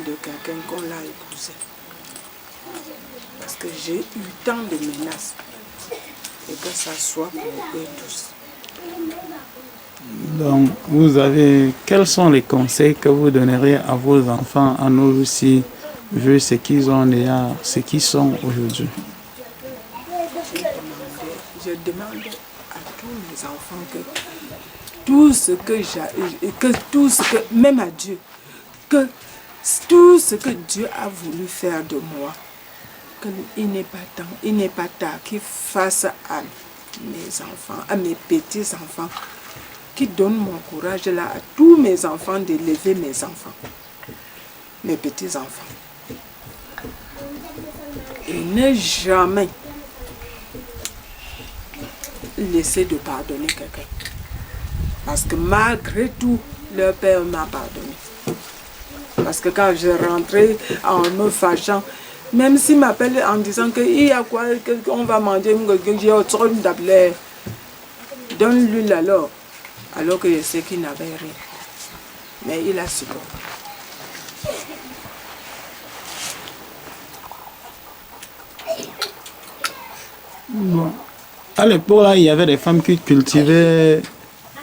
de quelqu'un qu'on l'a épousé. Parce que j'ai eu tant de menaces et que ça soit pour eux tous. Donc, quels sont les conseils que vous donneriez à vos enfants, à nous aussi, vu ce qu'ils ont déjà, ce qu'ils sont aujourd'hui? Je demande à tous mes enfants que tout ce que même à Dieu, que tout ce que Dieu a voulu faire de moi, qu'il n'est pas tard qu'il fasse à mes enfants, à mes petits-enfants, qui donne mon courage là à tous mes enfants d'élever mes enfants, mes petits-enfants. Et ne jamais laisser de pardonner quelqu'un. Parce que malgré tout, leur père m'a pardonné. Parce que quand je rentrais en me fâchant, même s'il m'appelle en disant qu'il y a quoi, qu'on va manger, j'ai autre chose d'appeler, donne-lui alors que je sais qu'il n'avait rien. Mais il a supporté. Bon. À l'époque, il y avait des femmes qui cultivaient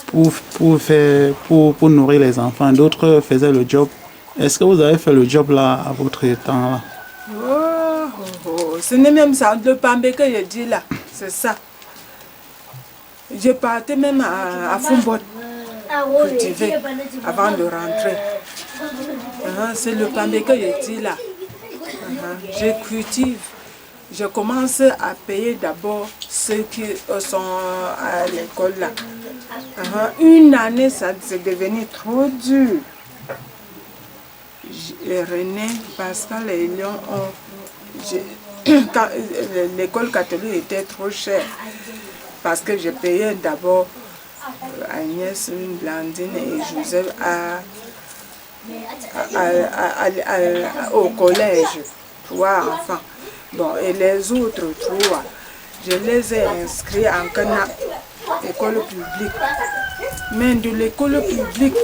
pour nourrir les enfants. D'autres faisaient le job. Est-ce que vous avez fait le job là à votre temps là? Ce n'est même ça, le pambé que je dis là, c'est ça. Je partais même à Fombot. cultiver avant de rentrer. C'est le pambé que je dis là. Je cultive. Je commence à payer d'abord ceux qui sont à l'école là. Une année, ça c'est devenu trop dur. René, Pascal et Léon l'école catholique était trop chère parce que je payais d'abord Agnès, Blandine et Joseph au collège, 3 enfants. Bon, et les autres 3, je les ai inscrits en CNAP, école publique. Mais de l'école publique,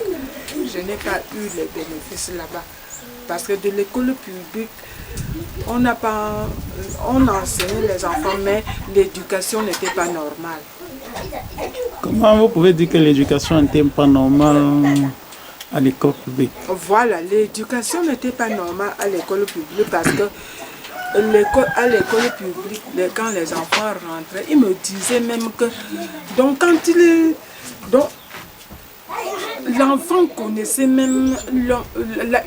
je n'ai pas eu les bénéfices là-bas. Parce que de l'école publique, on enseignait les enfants, mais l'éducation n'était pas normale. Comment vous pouvez dire que l'éducation n'était pas normale à l'école publique? Voilà, l'éducation n'était pas normale à l'école publique parce que à l'école publique, quand les enfants rentraient, ils me disaient même que donc quand l'enfant connaissait même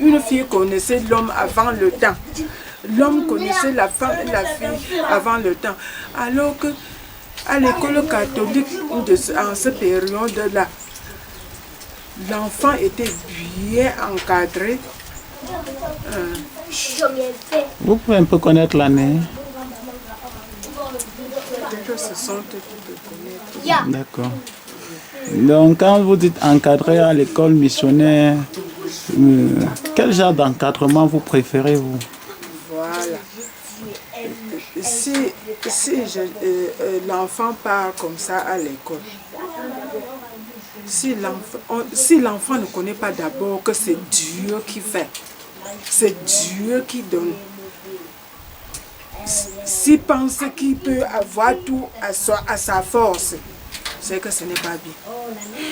une fille connaissait l'homme avant le temps. L'homme connaissait la femme et la fille avant le temps. Alors que à l'école catholique, en cette période-là, l'enfant était bien encadré. Vous pouvez un peu connaître l'année? Peut-être ce sont eux qui peuvent connaître. D'accord. Donc, quand vous dites encadré à l'école missionnaire, quel genre d'encadrement vous préférez, vous? Voilà. Si l'enfant part comme ça à l'école, si l'enfant ne connaît pas d'abord que c'est Dieu qui fait, c'est Dieu qui donne. S'il pense qu'il peut avoir tout à sa force, c'est que ce n'est pas bien.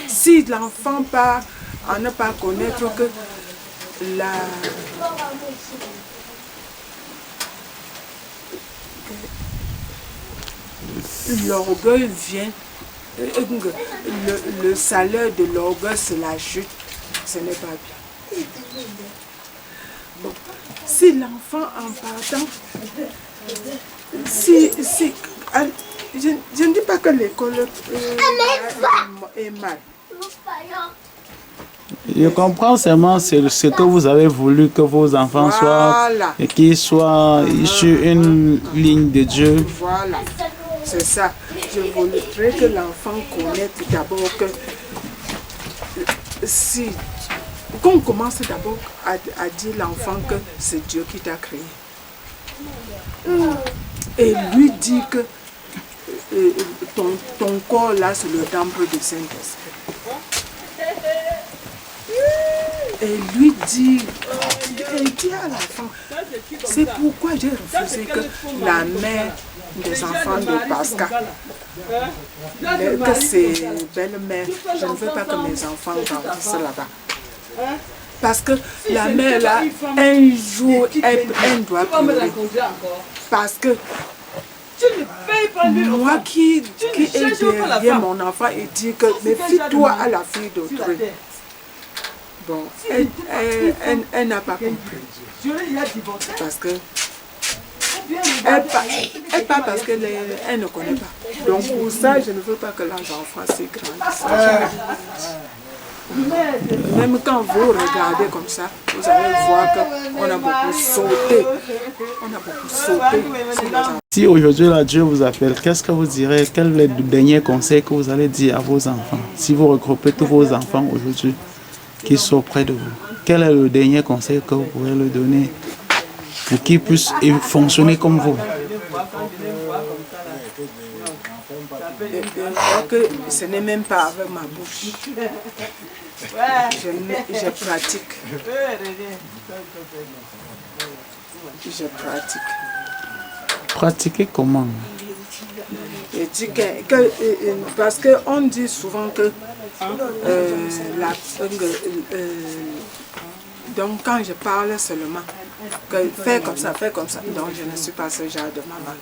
Si l'enfant part à ne pas connaître que l'orgueil vient, le salaire de l'orgueil c'est la chute, ce n'est pas bien. Bon. Si l'enfant en partant, je ne dis pas que l'école est mal. Je comprends seulement ce que vous avez voulu que vos enfants soient et qu'ils soient issus d'une ligne de Dieu. Voilà, c'est ça. Je voudrais que l'enfant connaisse d'abord que si qu'on commence d'abord à dire à l'enfant que c'est Dieu qui t'a créé. Et lui dit que ton corps là c'est le temple du Saint-Esprit. Et lui dit à l'enfant, c'est pourquoi j'ai refusé que la mère des enfants de Pascal, que c'est belle-mère, je ne veux pas que mes enfants grandissent là-bas. Parce que la mère là, un jour, elle doit pleurer. Parce que moi qui est derrière mon enfant et dit que méfie-toi à la fille d'autrui. Bon, elle n'a pas compris. Parce que elle parle parce qu'elle ne connaît pas. Donc pour ça, je ne veux pas que les enfants s'y grandissent. Même quand vous regardez comme ça, vous allez voir qu'on a beaucoup sauté. On a beaucoup sauté sur les enfants. Si aujourd'hui là, Dieu vous appelle, qu'est-ce que vous direz? Quel est le dernier conseil que vous allez dire à vos enfants? Si vous regroupez tous vos enfants aujourd'hui qui sont près de vous, quel est le dernier conseil que vous pourrez leur donner pour qu'ils puissent fonctionner comme vous? Que ce n'est même pas avec ma bouche. Je pratique. Je pratique. Pratiquer comment? Je dis parce qu'on dit souvent que donc quand je parle seulement, que fais comme ça, donc je ne suis pas ce genre de maman.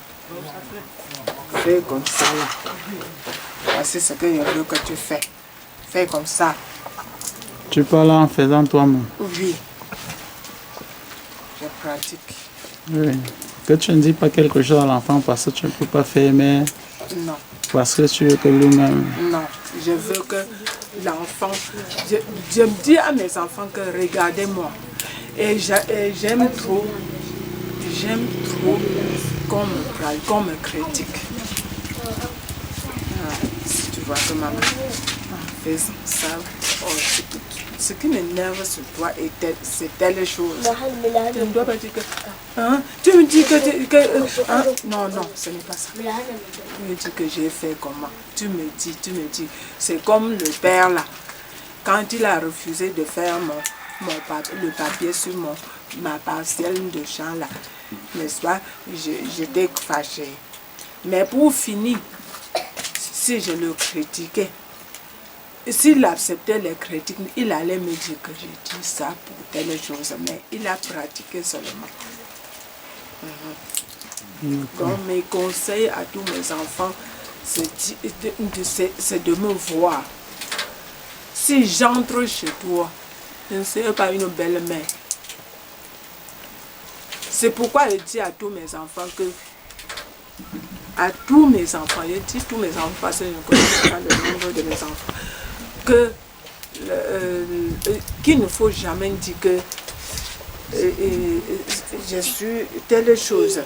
Fais comme ça là. Voici ce que je veux que tu fais. fait comme ça. Tu parles en faisant toi-même. Oui. Je pratique. Oui. Que tu ne dis pas quelque chose à l'enfant parce que tu ne peux pas faire, mais Non. parce que tu veux que lui-même... Non. Je veux que l'enfant... Je me dis à mes enfants que regardez-moi. Et j'aime trop qu'on me critique. Si tu vois que maman fait ça, ce qui m'énerve sur toi, c'est telle chose. Tu ne dois pas dire que... Hein? Tu me dis que hein? Non, ce n'est pas ça. Tu me dis que j'ai fait comment? Tu me dis. C'est comme le père là. Quand il a refusé de faire le papier sur ma parcelle de champ là, n'est-ce pas? J'étais fâchée. Mais pour finir, si je le critiquais, s'il acceptait les critiques, il allait me dire que j'ai dit ça pour telle chose, mais il a pratiqué seulement. Donc mes conseils à tous mes enfants, c'est de me voir. Si j'entre chez toi, je ne serai pas une belle mère. C'est pourquoi je dis à tous mes enfants que... À tous mes enfants, je dis tous mes enfants parce que je ne connais pas le nombre de mes enfants, qu'il ne faut jamais dire que je suis telle chose.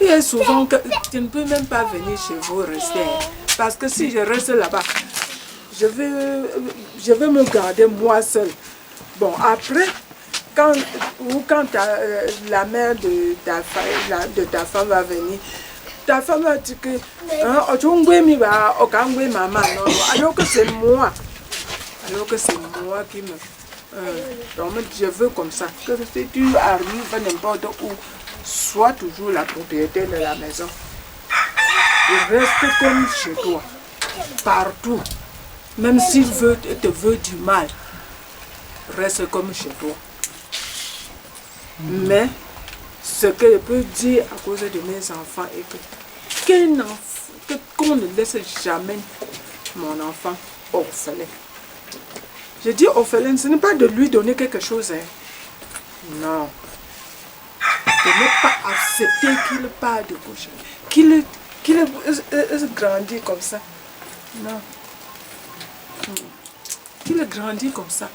Il y a souvent que je ne peux même pas venir chez vous rester. Parce que si je reste là-bas, je vais me garder moi seule. Bon, après, quand la mère de ta femme va venir, ta femme va dire que alors que c'est moi. Alors que c'est moi qui me... donc je veux comme ça. Que si tu arrives n'importe où, sois toujours la propriétaire de la maison. Et reste comme chez toi. Partout. Même s'il te veut du mal, reste comme chez toi. Mais ce que je peux dire à cause de mes enfants est qu'on ne laisse jamais mon enfant orphelin. Je dis orphelin, ce n'est pas de lui donner quelque chose. Hein. Non. De ne pas accepter qu'il part de gauche. Qu'il grandit comme ça. Non. Qu'il grandit comme ça.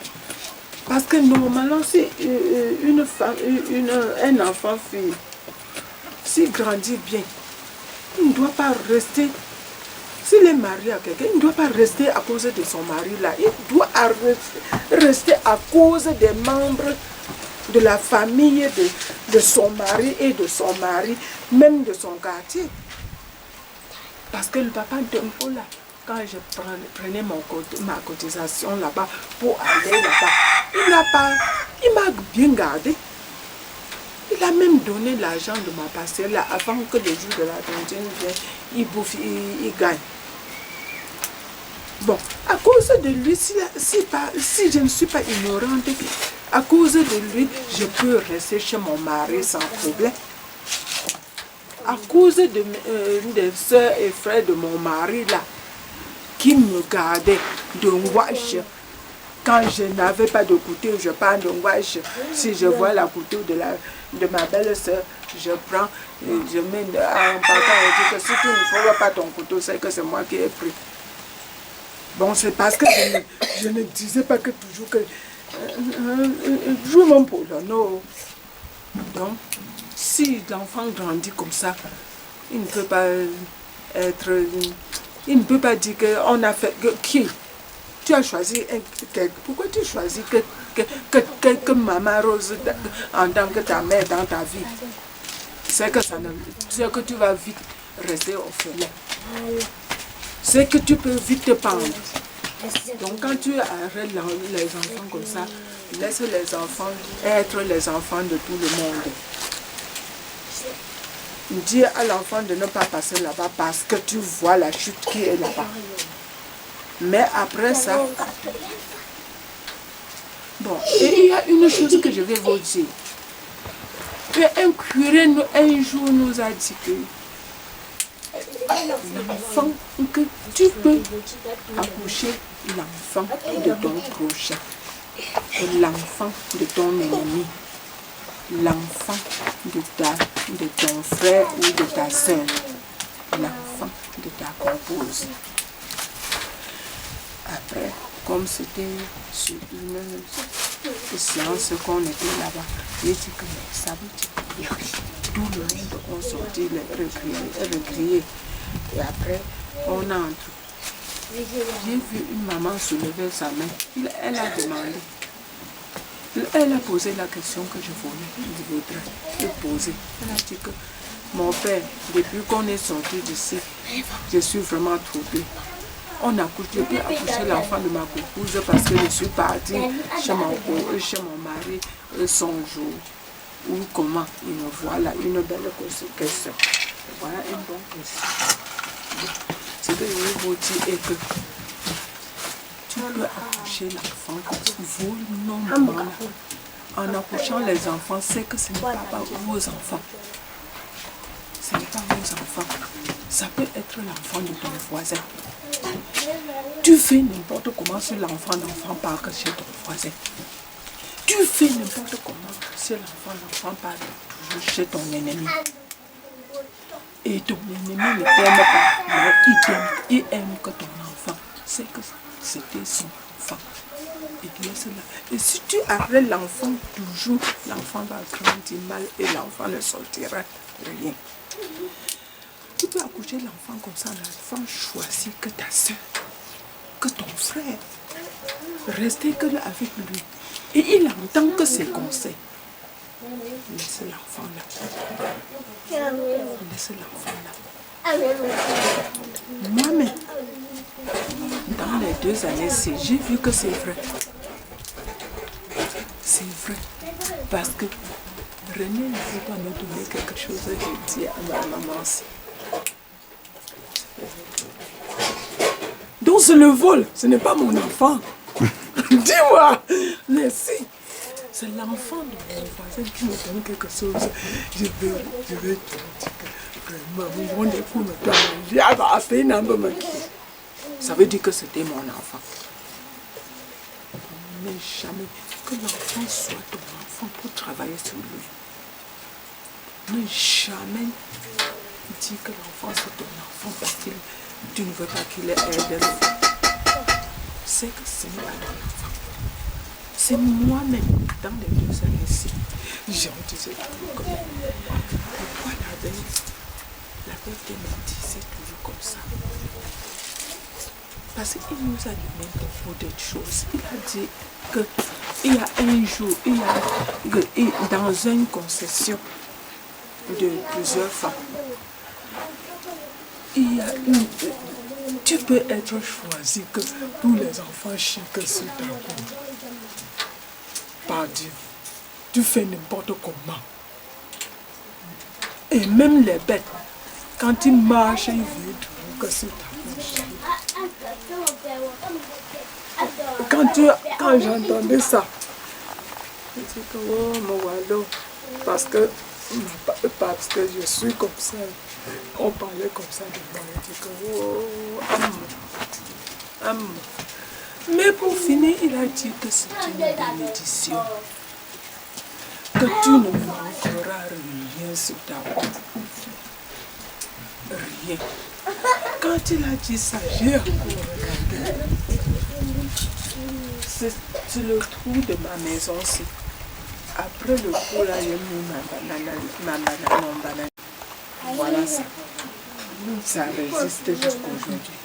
Parce que normalement, si un enfant fille, s'il grandit bien, il ne doit pas rester. S'il est marié à quelqu'un, il ne doit pas rester à cause de son mari là. Il doit rester à cause des membres de la famille de son mari et de son mari, même de son quartier. Parce que le papa Dempo là, quand je prenais ma cotisation là-bas pour aller là-bas, il m'a bien gardé. Il a même donné l'argent de ma parcelle là avant que le jour de la tontine vienne, il bouffe, il gagne. Bon, à cause de lui, si je ne suis pas ignorante, à cause de lui, je peux rester chez mon mari sans problème. À cause des soeurs et frères de mon mari là, qui me gardaient de Ngwache. Quand je n'avais pas de couteau, je prends de Ngwache. Si je vois la couteau de ma belle-sœur, je prends, je mets en partant et dis que si tu ne prends pas ton couteau, c'est que c'est moi qui ai pris. Bon, c'est parce que je ne disais pas que toujours que... joue mon pôle, non. Donc, si l'enfant grandit comme ça, il ne peut pas être... Il ne peut pas dire qu'on a fait... Qui? Tu as choisi... Pourquoi tu choisis que Maman Rose en tant que ta mère dans ta vie? C'est que tu vas vite rester orphelin. C'est que tu peux vite te pendre. Donc quand tu arrêtes les enfants comme ça, laisse les enfants être les enfants de tout le monde. Dis à l'enfant de ne pas passer là-bas parce que tu vois la chute qui est là-bas. Mais après ça... Bon, et il y a une chose que je vais vous dire. Un curé un jour nous a dit que l'enfant que tu peux accoucher, l'enfant de ton prochain, l'enfant de ton ennemi, l'enfant de ton frère ou de ta soeur, l'enfant de ta compouse. Après, comme c'était sur une séance qu'on était là-bas, j'ai dit que ça veut dire tout le monde on sortit les recrier. Et après, on entre. J'ai vu une maman soulever sa main. Elle a demandé. Elle a posé la question que je voudrais poser. Elle a dit que mon père, depuis qu'on est sorti d'ici, je suis vraiment troublée. Je peux accoucher l'enfant de ma épouse parce que je suis partie chez mon mari son jour. Ou comment il me voit là, une belle question. Voilà une bonne question. Ce que je veux vous dire est que tu peux accoucher l'enfant volontairement. En accouchant les enfants, c'est que ce n'est pas vos enfants. Ce n'est pas vos enfants. Ça peut être l'enfant de ton voisin. Tu fais n'importe comment sur l'enfant part chez ton voisin. Tu fais n'importe comment sur l'enfant part toujours chez ton ennemi. Et ton ennemi ne t'aime pas, mais il aime que ton enfant. C'est que c'était son enfant. Et laisse-la. Et si tu arrêtes l'enfant toujours, l'enfant va grandir mal et l'enfant ne sortira rien. Tu peux accoucher l'enfant comme ça, l'enfant choisit que ta soeur, que ton frère. Restez que là avec lui. Et il entend que ses conseils. Laisse l'enfant là. Laisse l'enfant là. Moi-même, dans les 2 années-ci, j'ai vu que c'est vrai. C'est vrai. Parce que René ne veut pas me donner quelque chose. Je dis à ma maman aussi. Donc c'est le vol, ce n'est pas mon enfant. Dis-moi, merci. C'est l'enfant de mon voisin qui me donne quelque chose. Je vais te dire que vraiment, mon époux me donne. Ça veut dire que c'était mon enfant. Mais jamais que l'enfant soit ton enfant pour travailler sur lui. Ne jamais dire que l'enfant c'est ton enfant parce que tu ne veux pas qu'il ait aide. C'est que ce n'est pas ton enfant. C'est moi-même, dans les 2 années-ci, j'ai disais toujours comme pourquoi la veille des menti, c'est toujours comme ça. Parce qu'il nous a donné beaucoup de choses. Il a dit qu'il y a un jour, dans une concession de plusieurs femmes, tu peux être choisi que tous les enfants chient que sur ta cour. Par Dieu, tu fais n'importe comment. Et même les bêtes, quand ils marchent, ils veulent toujours que sur ta cour. Quand j'entendais ça, je dis que oh mon wallo, parce que je suis comme ça. On parlait comme ça de moi. Je dis que oh, amour. Mais pour finir, il a dit que c'est une bénédiction. Que tu ne manqueras rien sur ta route. Rien. Quand il a dit ça, j'ai encore regardé. C'est le trou de ma maison aussi. Après le trou là, j'ai mis ma banane. Voilà ça. Ça résiste jusqu'aujourd'hui.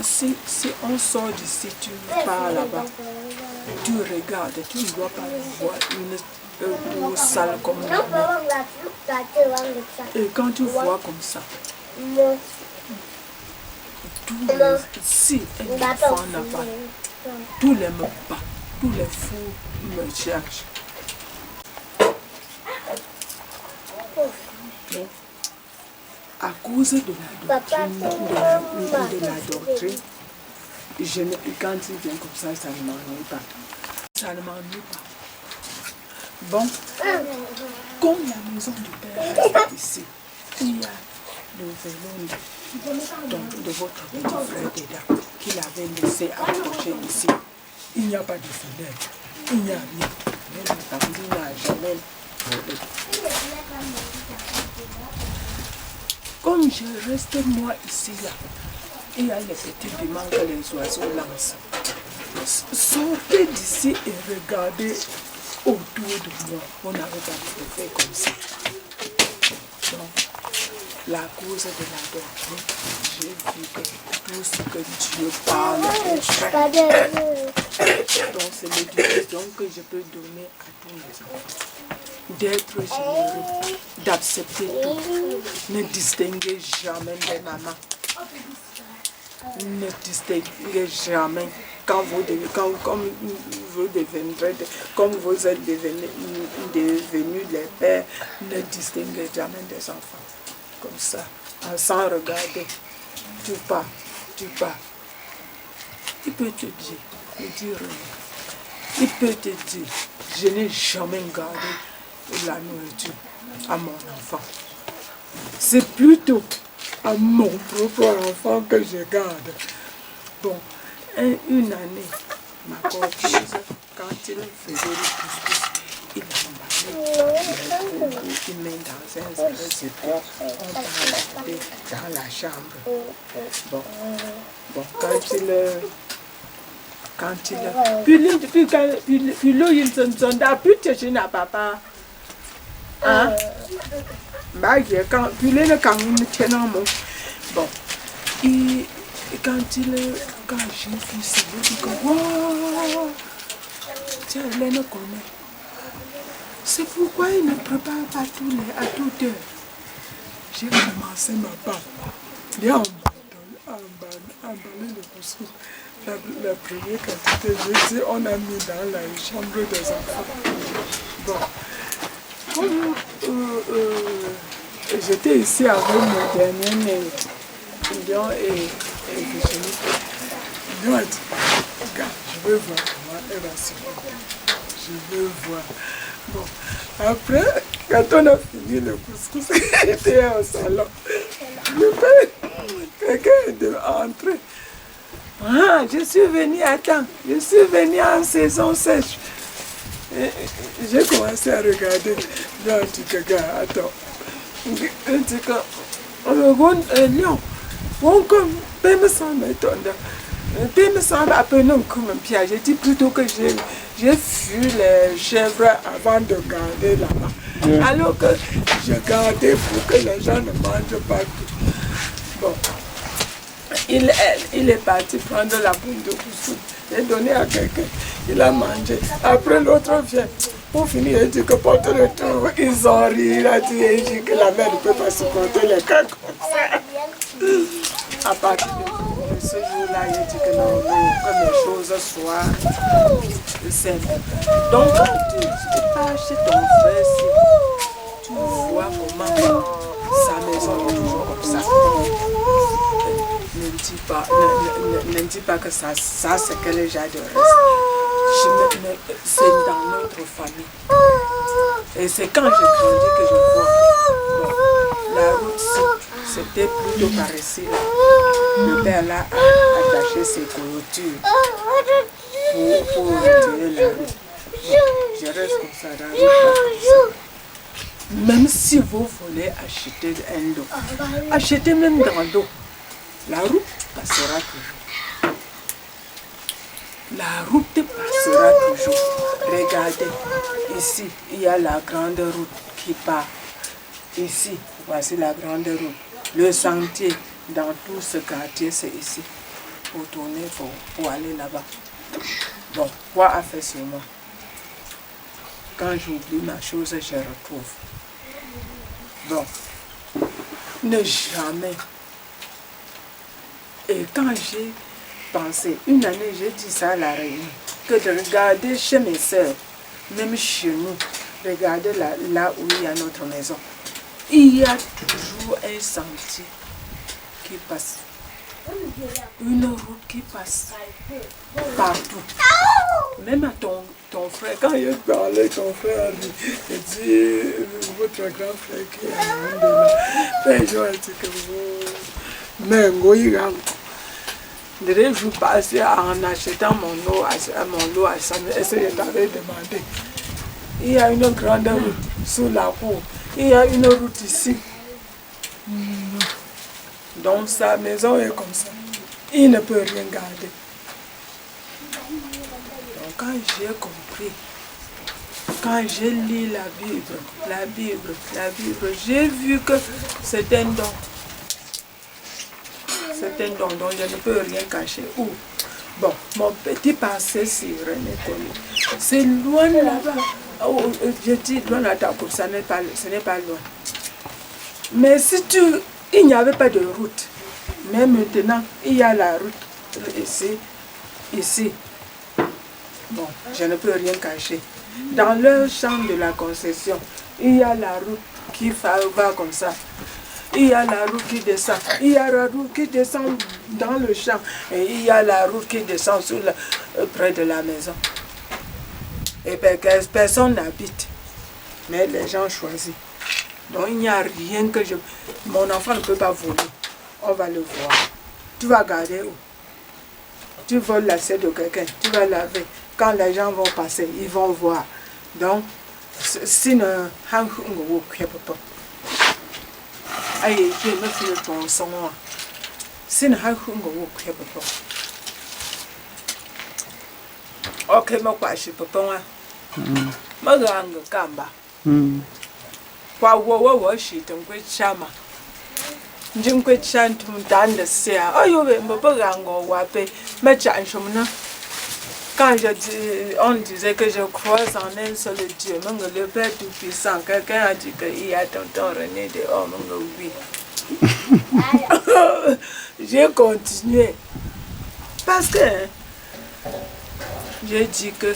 Si on sort d'ici, tu pars là-bas, tu regardes, tu ne dois pas voir une salle comme ça. Et quand tu vois comme ça, si un enfant n'a pas, tous les me battent, tous les fous me cherchent. Bon. À cause de la doctrine, quand il vient comme ça ne m'ennuie pas. Ça ne m'ennuie pas. Bon, comme la maison du Père est ici, il y a le vélo de votre petit frère dedans, qu'il avait laissé accrocher ici. Il n'y a pas de fenêtre, il n'y a rien. Mais le bandit n'a jamais volé. Comme je reste moi ici, là, il y a les petits piments que les oiseaux lancent. Sortez d'ici et regardez autour de moi. On n'avait pas de faire comme ça. Donc, la cause de la doctrine, j'ai vu que tout ce que Dieu parle est vrai. Donc, c'est l'éducation que je peux donner à tous mes enfants. D'être généreux, d'accepter tout. Ne distinguez jamais des mamans. Ne distinguez jamais quand vous deviendrez, comme vous êtes devenus les pères, ne distinguez jamais des enfants. Comme ça, sans regarder, tu pars. Il peut te dire, ne dire rien. Il peut te dire, je n'ai jamais gardé la nourriture à mon enfant. C'est plutôt à mon propre enfant que je garde. Bon, une année, ma copine, quand il faisait le couscous, il emballait, il met dans un récipient, on parlait dans la chambre. Bon, puis là, il s'en a plus de chez papa. Hein? Puis là, quand il tient en main, bon, et quand j'ai vu ça, je dis que waouh, tiens, elle ne connaît. C'est pourquoi il ne prépare pas à toute heure. J'ai commencé ma part. Il a emballé le couscous. La première quantité, je dis, on a mis dans la chambre des enfants. Bon. Comme j'étais ici avec mon dernier né, Lyon et Virginie. Lyon a dit, regarde, je veux voir comment elle va se comporter. Je veux voir. Bon, après, quand on a fini le couscous, j'étais au salon. Le père, quelqu'un est entré. Ah, je suis venue à temps. Je suis venue en saison sèche. J'ai commencé à regarder. Là, je dis que, gars, attends. Je dis que, Lyon, on comme, paie me semble étonnant. Paie me semble un peu non comme un piège. J'ai dit plutôt que j'ai fui les chèvres avant de garder là-bas. Alors que je gardais pour que les gens ne mangent pas tout. Bon. Il est parti prendre la boule de couscous. J'ai donné à quelqu'un. Il a mangé. Après, l'autre vient. Pour finir, il dit que porte le tour. Ils ont ri. Il a dit que la mère ne peut pas supporter les cas comme ça. À partir de ce jour-là, il dit que non, que les choses soient simples. Donc, quand tu pars chez ton frère, tu vois comment sa maison est toujours comme ça. Ne dis pas que ça c'est que les gens de reste. C'est dans notre famille. Et c'est quand j'ai grandi que je vois. Bon, la route, c'était plutôt par ici. Le père là a attaché ses clôtures pour retirer la route. Bon, je reste comme ça dans la route. Même si vous voulez acheter un lot, achetez même dans l'eau. La route passera toujours. La route passera toujours. Regardez, ici, il y a la grande route qui part. Ici, voici la grande route. Le sentier dans tout ce quartier, c'est ici. Pour tourner, pour aller là-bas. Bon, quoi a fait sur moi? Quand j'oublie ma chose, je retrouve. Bon, ne jamais. Et quand j'ai pensé, une année, j'ai dit ça à la réunion, que de regarder chez mes soeurs, même chez nous, regarder là où il y a notre maison, il y a toujours un sentier qui passe, une route qui passe partout. Même à ton frère, quand il parlait, ton frère a dit, votre grand frère qui est en là, ben je dit que vous, mais il je vous passais en achetant mon lot à Samuel, et ce que je t'avais demandé. Il y a une grande route sous la cour, il y a une route ici. Donc sa maison est comme ça. Il ne peut rien garder. Donc quand j'ai compris, quand j'ai lu la Bible, j'ai vu que c'est un don. C'est un don dont je ne peux rien cacher. Où? Bon, mon petit passé sur René Colli, c'est loin là-bas. Oh, je dis loin à ta cour, ce n'est pas loin. Mais si il n'y avait pas de route. Mais maintenant, il y a la route ici. Bon, je ne peux rien cacher. Dans le champ de la concession, il y a la route qui va comme ça. Il y a la route qui descend. Il y a la route qui descend dans le champ. Et il y a la route qui descend près de la maison. Et personne n'habite. Mais les gens choisissent. Donc il n'y a rien que je... Mon enfant ne peut pas voler. On va le voir. Tu vas garder où? Tu voles l'assiette de quelqu'un, tu vas laver. Quand les gens vont passer, ils vont voir. Donc, sinon, aïe, je me fais le bon son. Sinon, ok, je suis pas Maganga Kamba. Wa shit and great shama. Jim quit shantum dan the sea. Oh, you remember Bagango Wape, Matcha and Shumna. Quand on disait que je crois en un seul Dieu, le Père Tout-Puissant, quelqu'un a dit qu'il y a tonton René de Homme, oui. J'ai continué. Parce que j'ai dit que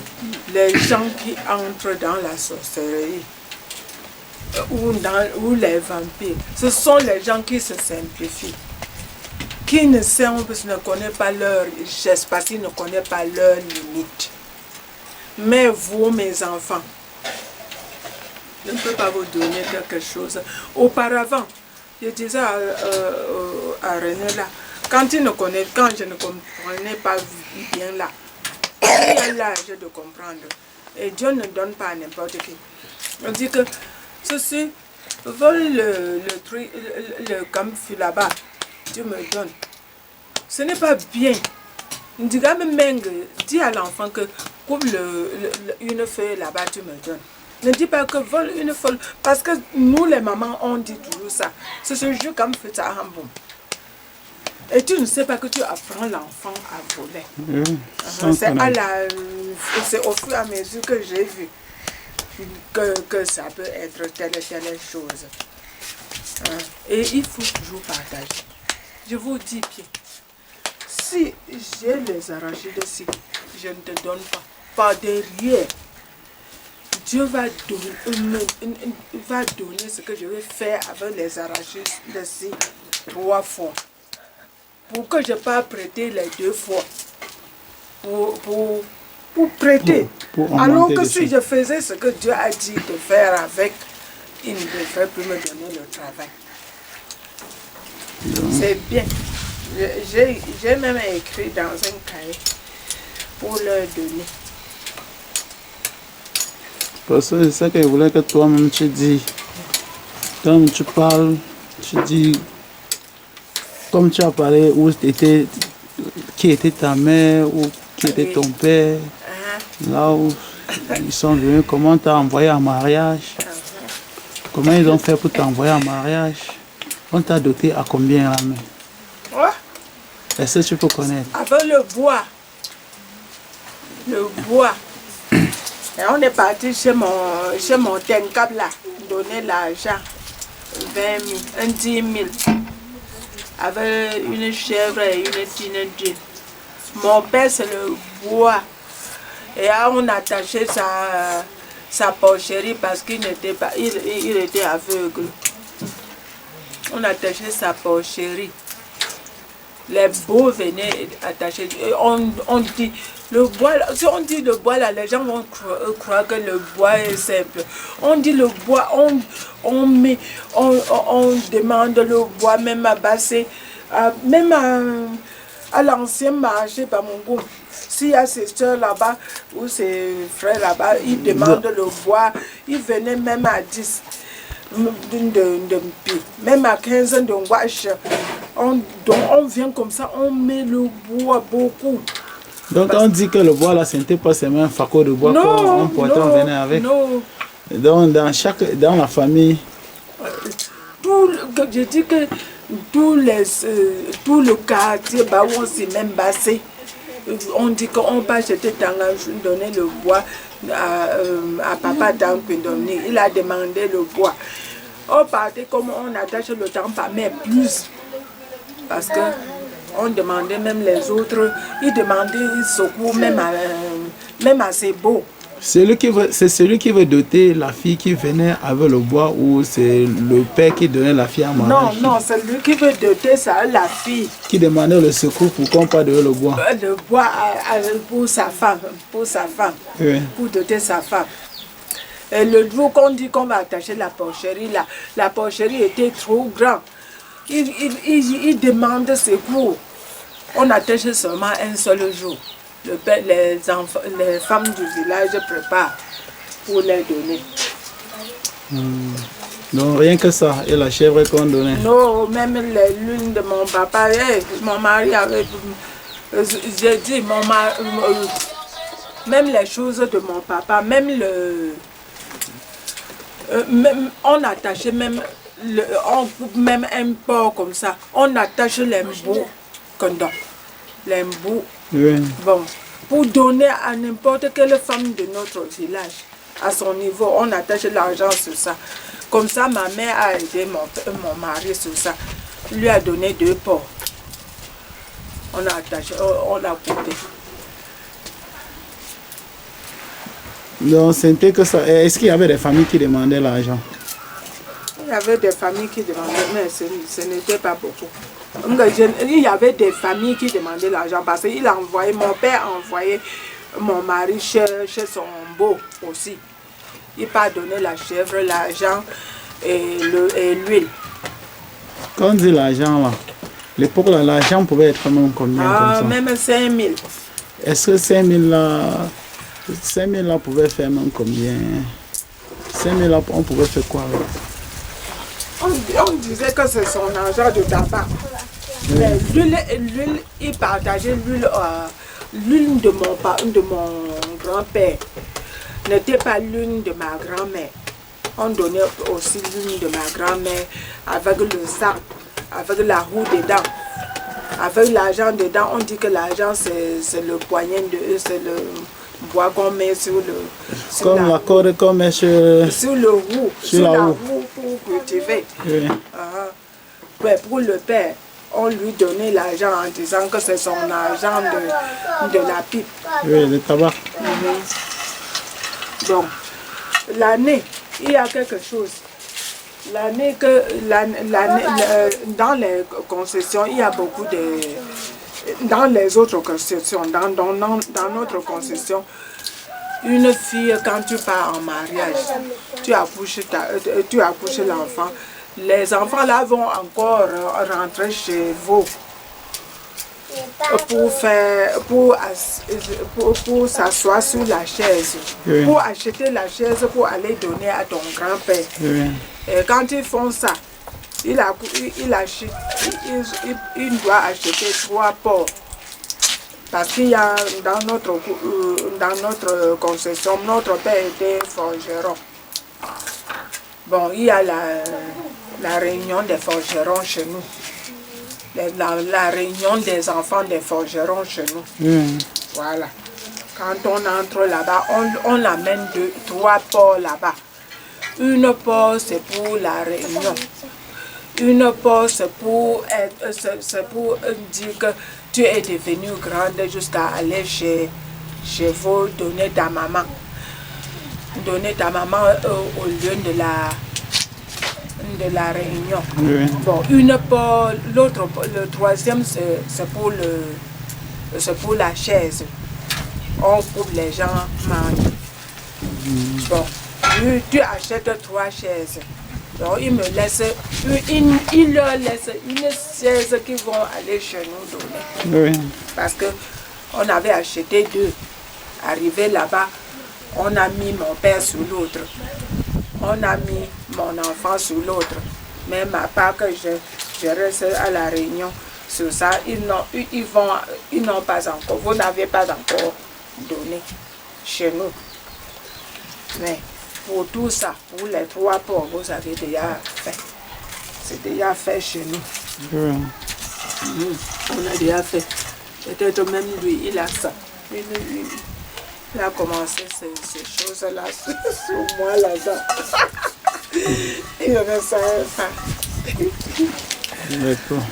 les gens qui entrent dans la sorcellerie, ou les vampires, ce sont les gens qui se simplifient, qui ne connaissent pas leur richesse, parce qu'ils ne connaissent pas leurs limites. Mais vous, mes enfants, je ne peux pas vous donner quelque chose. Auparavant, je disais à René là, quand je ne comprenais pas bien là, il y a l'âge de comprendre. Et Dieu ne donne pas à n'importe qui. On dit que ceci, vole le camphre là-bas, tu me donnes. Ce n'est pas bien. Dis à l'enfant que coupe une feuille là-bas, tu me donnes. Ne dis pas que vole une feuille, parce que nous les mamans, on dit toujours ça. C'est ce jeu comme fait ça en bon. Et tu ne sais pas que tu apprends l'enfant à voler. C'est au fur et à mesure que j'ai vu que ça peut être telle et telle chose. Et il faut toujours partager. Je vous dis bien, si j'ai les arachides ici, je ne te donne pas. Par derrière, Dieu va donner ce que je vais faire avec les arachides ici 3 fois. Pour que je ne pas prêter les 2 fois. Pour prêter. Alors que si je faisais ce que Dieu a dit de faire avec, il ne devrait plus me donner le travail. C'est bien. J'ai même écrit dans un cahier pour leur donner. Parce que c'est ça que je voulais que toi-même tu dis. Quand tu parles, tu dis, comme tu as parlé, qui était ta mère ou qui était ton père, là où ils sont venus, comment tu as envoyé en mariage, comment ils ont fait pour t'envoyer en mariage, on t'a doté à combien la main? Est-ce que tu peux connaître? Avec le bois. Et on est parti chez mon tenkab là, donner l'argent, 20 000, 10 000, avec une chèvre et une tinedine. Mon père c'est le bois. Et là, on attachait sa porcherie parce qu'il n'était pas, il était aveugle. On attachait sa porcherie. Les beaux venaient attacher. On dit le bois, si on dit le bois là, les gens vont croire que le bois est simple. On dit le bois, on demande le bois même à Bassé, même à l'ancien marché par mon goût. S'il y a ses soeurs là-bas ou ses frères là-bas, ils demandent le bois, ils venaient même à 10. Même à 15 ans de wash, on vient comme ça, on met le bois beaucoup. Donc on dit que le bois là, ce n'était pas seulement un faco de bois qu'on portait, on venait avec. Non. Donc dans la famille. Je dis que tout le quartier, bah, où on s'est même bassé. On dit qu'on peut acheter donner le bois à papa Tampindoni. Il a demandé le bois. On partait comme on attache le temps par mais plus. Parce que on demandait même les autres, ils demandaient secours même à ses beaux. C'est celui qui veut doter la fille qui venait avec le bois ou c'est le père qui donnait la fille à mariage? Non, c'est lui qui veut doter ça, la fille. Qui demandait le secours pour qu'on pas donner le bois? Le bois pour sa femme, oui. Pour doter sa femme. Et le jour qu'on dit qu'on va attacher la porcherie, la porcherie était trop grande. Il demande secours. On attache seulement un seul jour. Les femmes du village préparent pour les donner. Non, rien que ça. Et la chèvre qu'on donnait? Non, même les lunes de mon papa, mon mari avait... J'ai dit, même les choses de mon papa, même on attachait même... on coupe même un porc comme ça. On attache l'embou. L'embou. Oui. Bon, pour donner à n'importe quelle femme de notre village, à son niveau, on attache l'argent sur ça. Comme ça, ma mère a aidé mon mari sur ça. Lui a donné 2 porcs. On a attaché, on l'a coupé. Donc, c'était que ça. Est-ce qu'il y avait des familles qui demandaient l'argent? Il y avait des familles qui demandaient, mais ce n'était pas beaucoup. Il y avait des familles qui demandaient l'argent parce qu'il a envoyé, mon père a envoyé mon mari chez son beau aussi. Il n'a donné la chèvre, l'argent et l'huile. Quand on dit l'argent là, l'époque là, l'argent pouvait être même combien comme ça? Même 5 000. Est-ce que 5 000 là pouvait faire même combien? 5 000 là, on pouvait faire quoi avec? On disait que c'est son argent de tabac. Mais l'huile, il partageait l'huile de mon grand-père. N'était pas l'huile de ma grand-mère. On donnait aussi l'huile de ma grand-mère avec le sac, avec la roue dedans. Avec l'argent dedans, on dit que l'argent c'est le poignet c'est le bois qu'on met sur le... Comme la corde qu'on met sur le roue, sur la roue pour cultiver. Oui. Ouais, pour le père, on lui donnait l'argent en disant que c'est son argent de la pipe. Oui, le tabac. Donc, l'année, il y a quelque chose. L'année dans les concessions, il y a beaucoup de... Dans les autres concessions, dans notre concession, une fille, quand tu pars en mariage, tu accouches l'enfant, les enfants là vont encore rentrer chez vous pour s'asseoir sur la chaise, oui. Pour acheter la chaise pour aller donner à ton grand-père. Oui. Et quand ils font ça, il doit acheter 3 porcs. Parce qu'il y a dans notre concession, notre père était forgeron. Bon, il y a la réunion des forgerons chez nous. La réunion des enfants des forgerons chez nous. Voilà. Quand on entre là-bas, on amène 3 porcs là-bas. Une porc, c'est pour la réunion. Une porc, c'est pour dire que tu es devenue grande jusqu'à aller chez vous donner ta maman. Donner ta maman au lieu de la Réunion. Oui. Bon, l'autre, le troisième, c'est pour la chaise. On coupe les gens mangent. Bon, tu achètes 3 chaises. Donc, il me laisse, il leur laisse une chaise qui vont aller chez nous donner. Oui. Parce qu'on avait acheté 2. Arrivé là-bas, on a mis mon père sur l'autre. On a mis mon enfant sur l'autre. Mais ma part que je reste à la Réunion, sur ça, ils n'ont pas encore, vous n'avez pas encore donné chez nous. Mais pour tout ça, pour les 3 ports, vous avez déjà fait. C'est déjà fait chez nous. Oui. On a déjà fait. Peut-être même lui, il a ça. Il a commencé ces choses-là sur moi là-bas. Il ne savait pas. D'accord.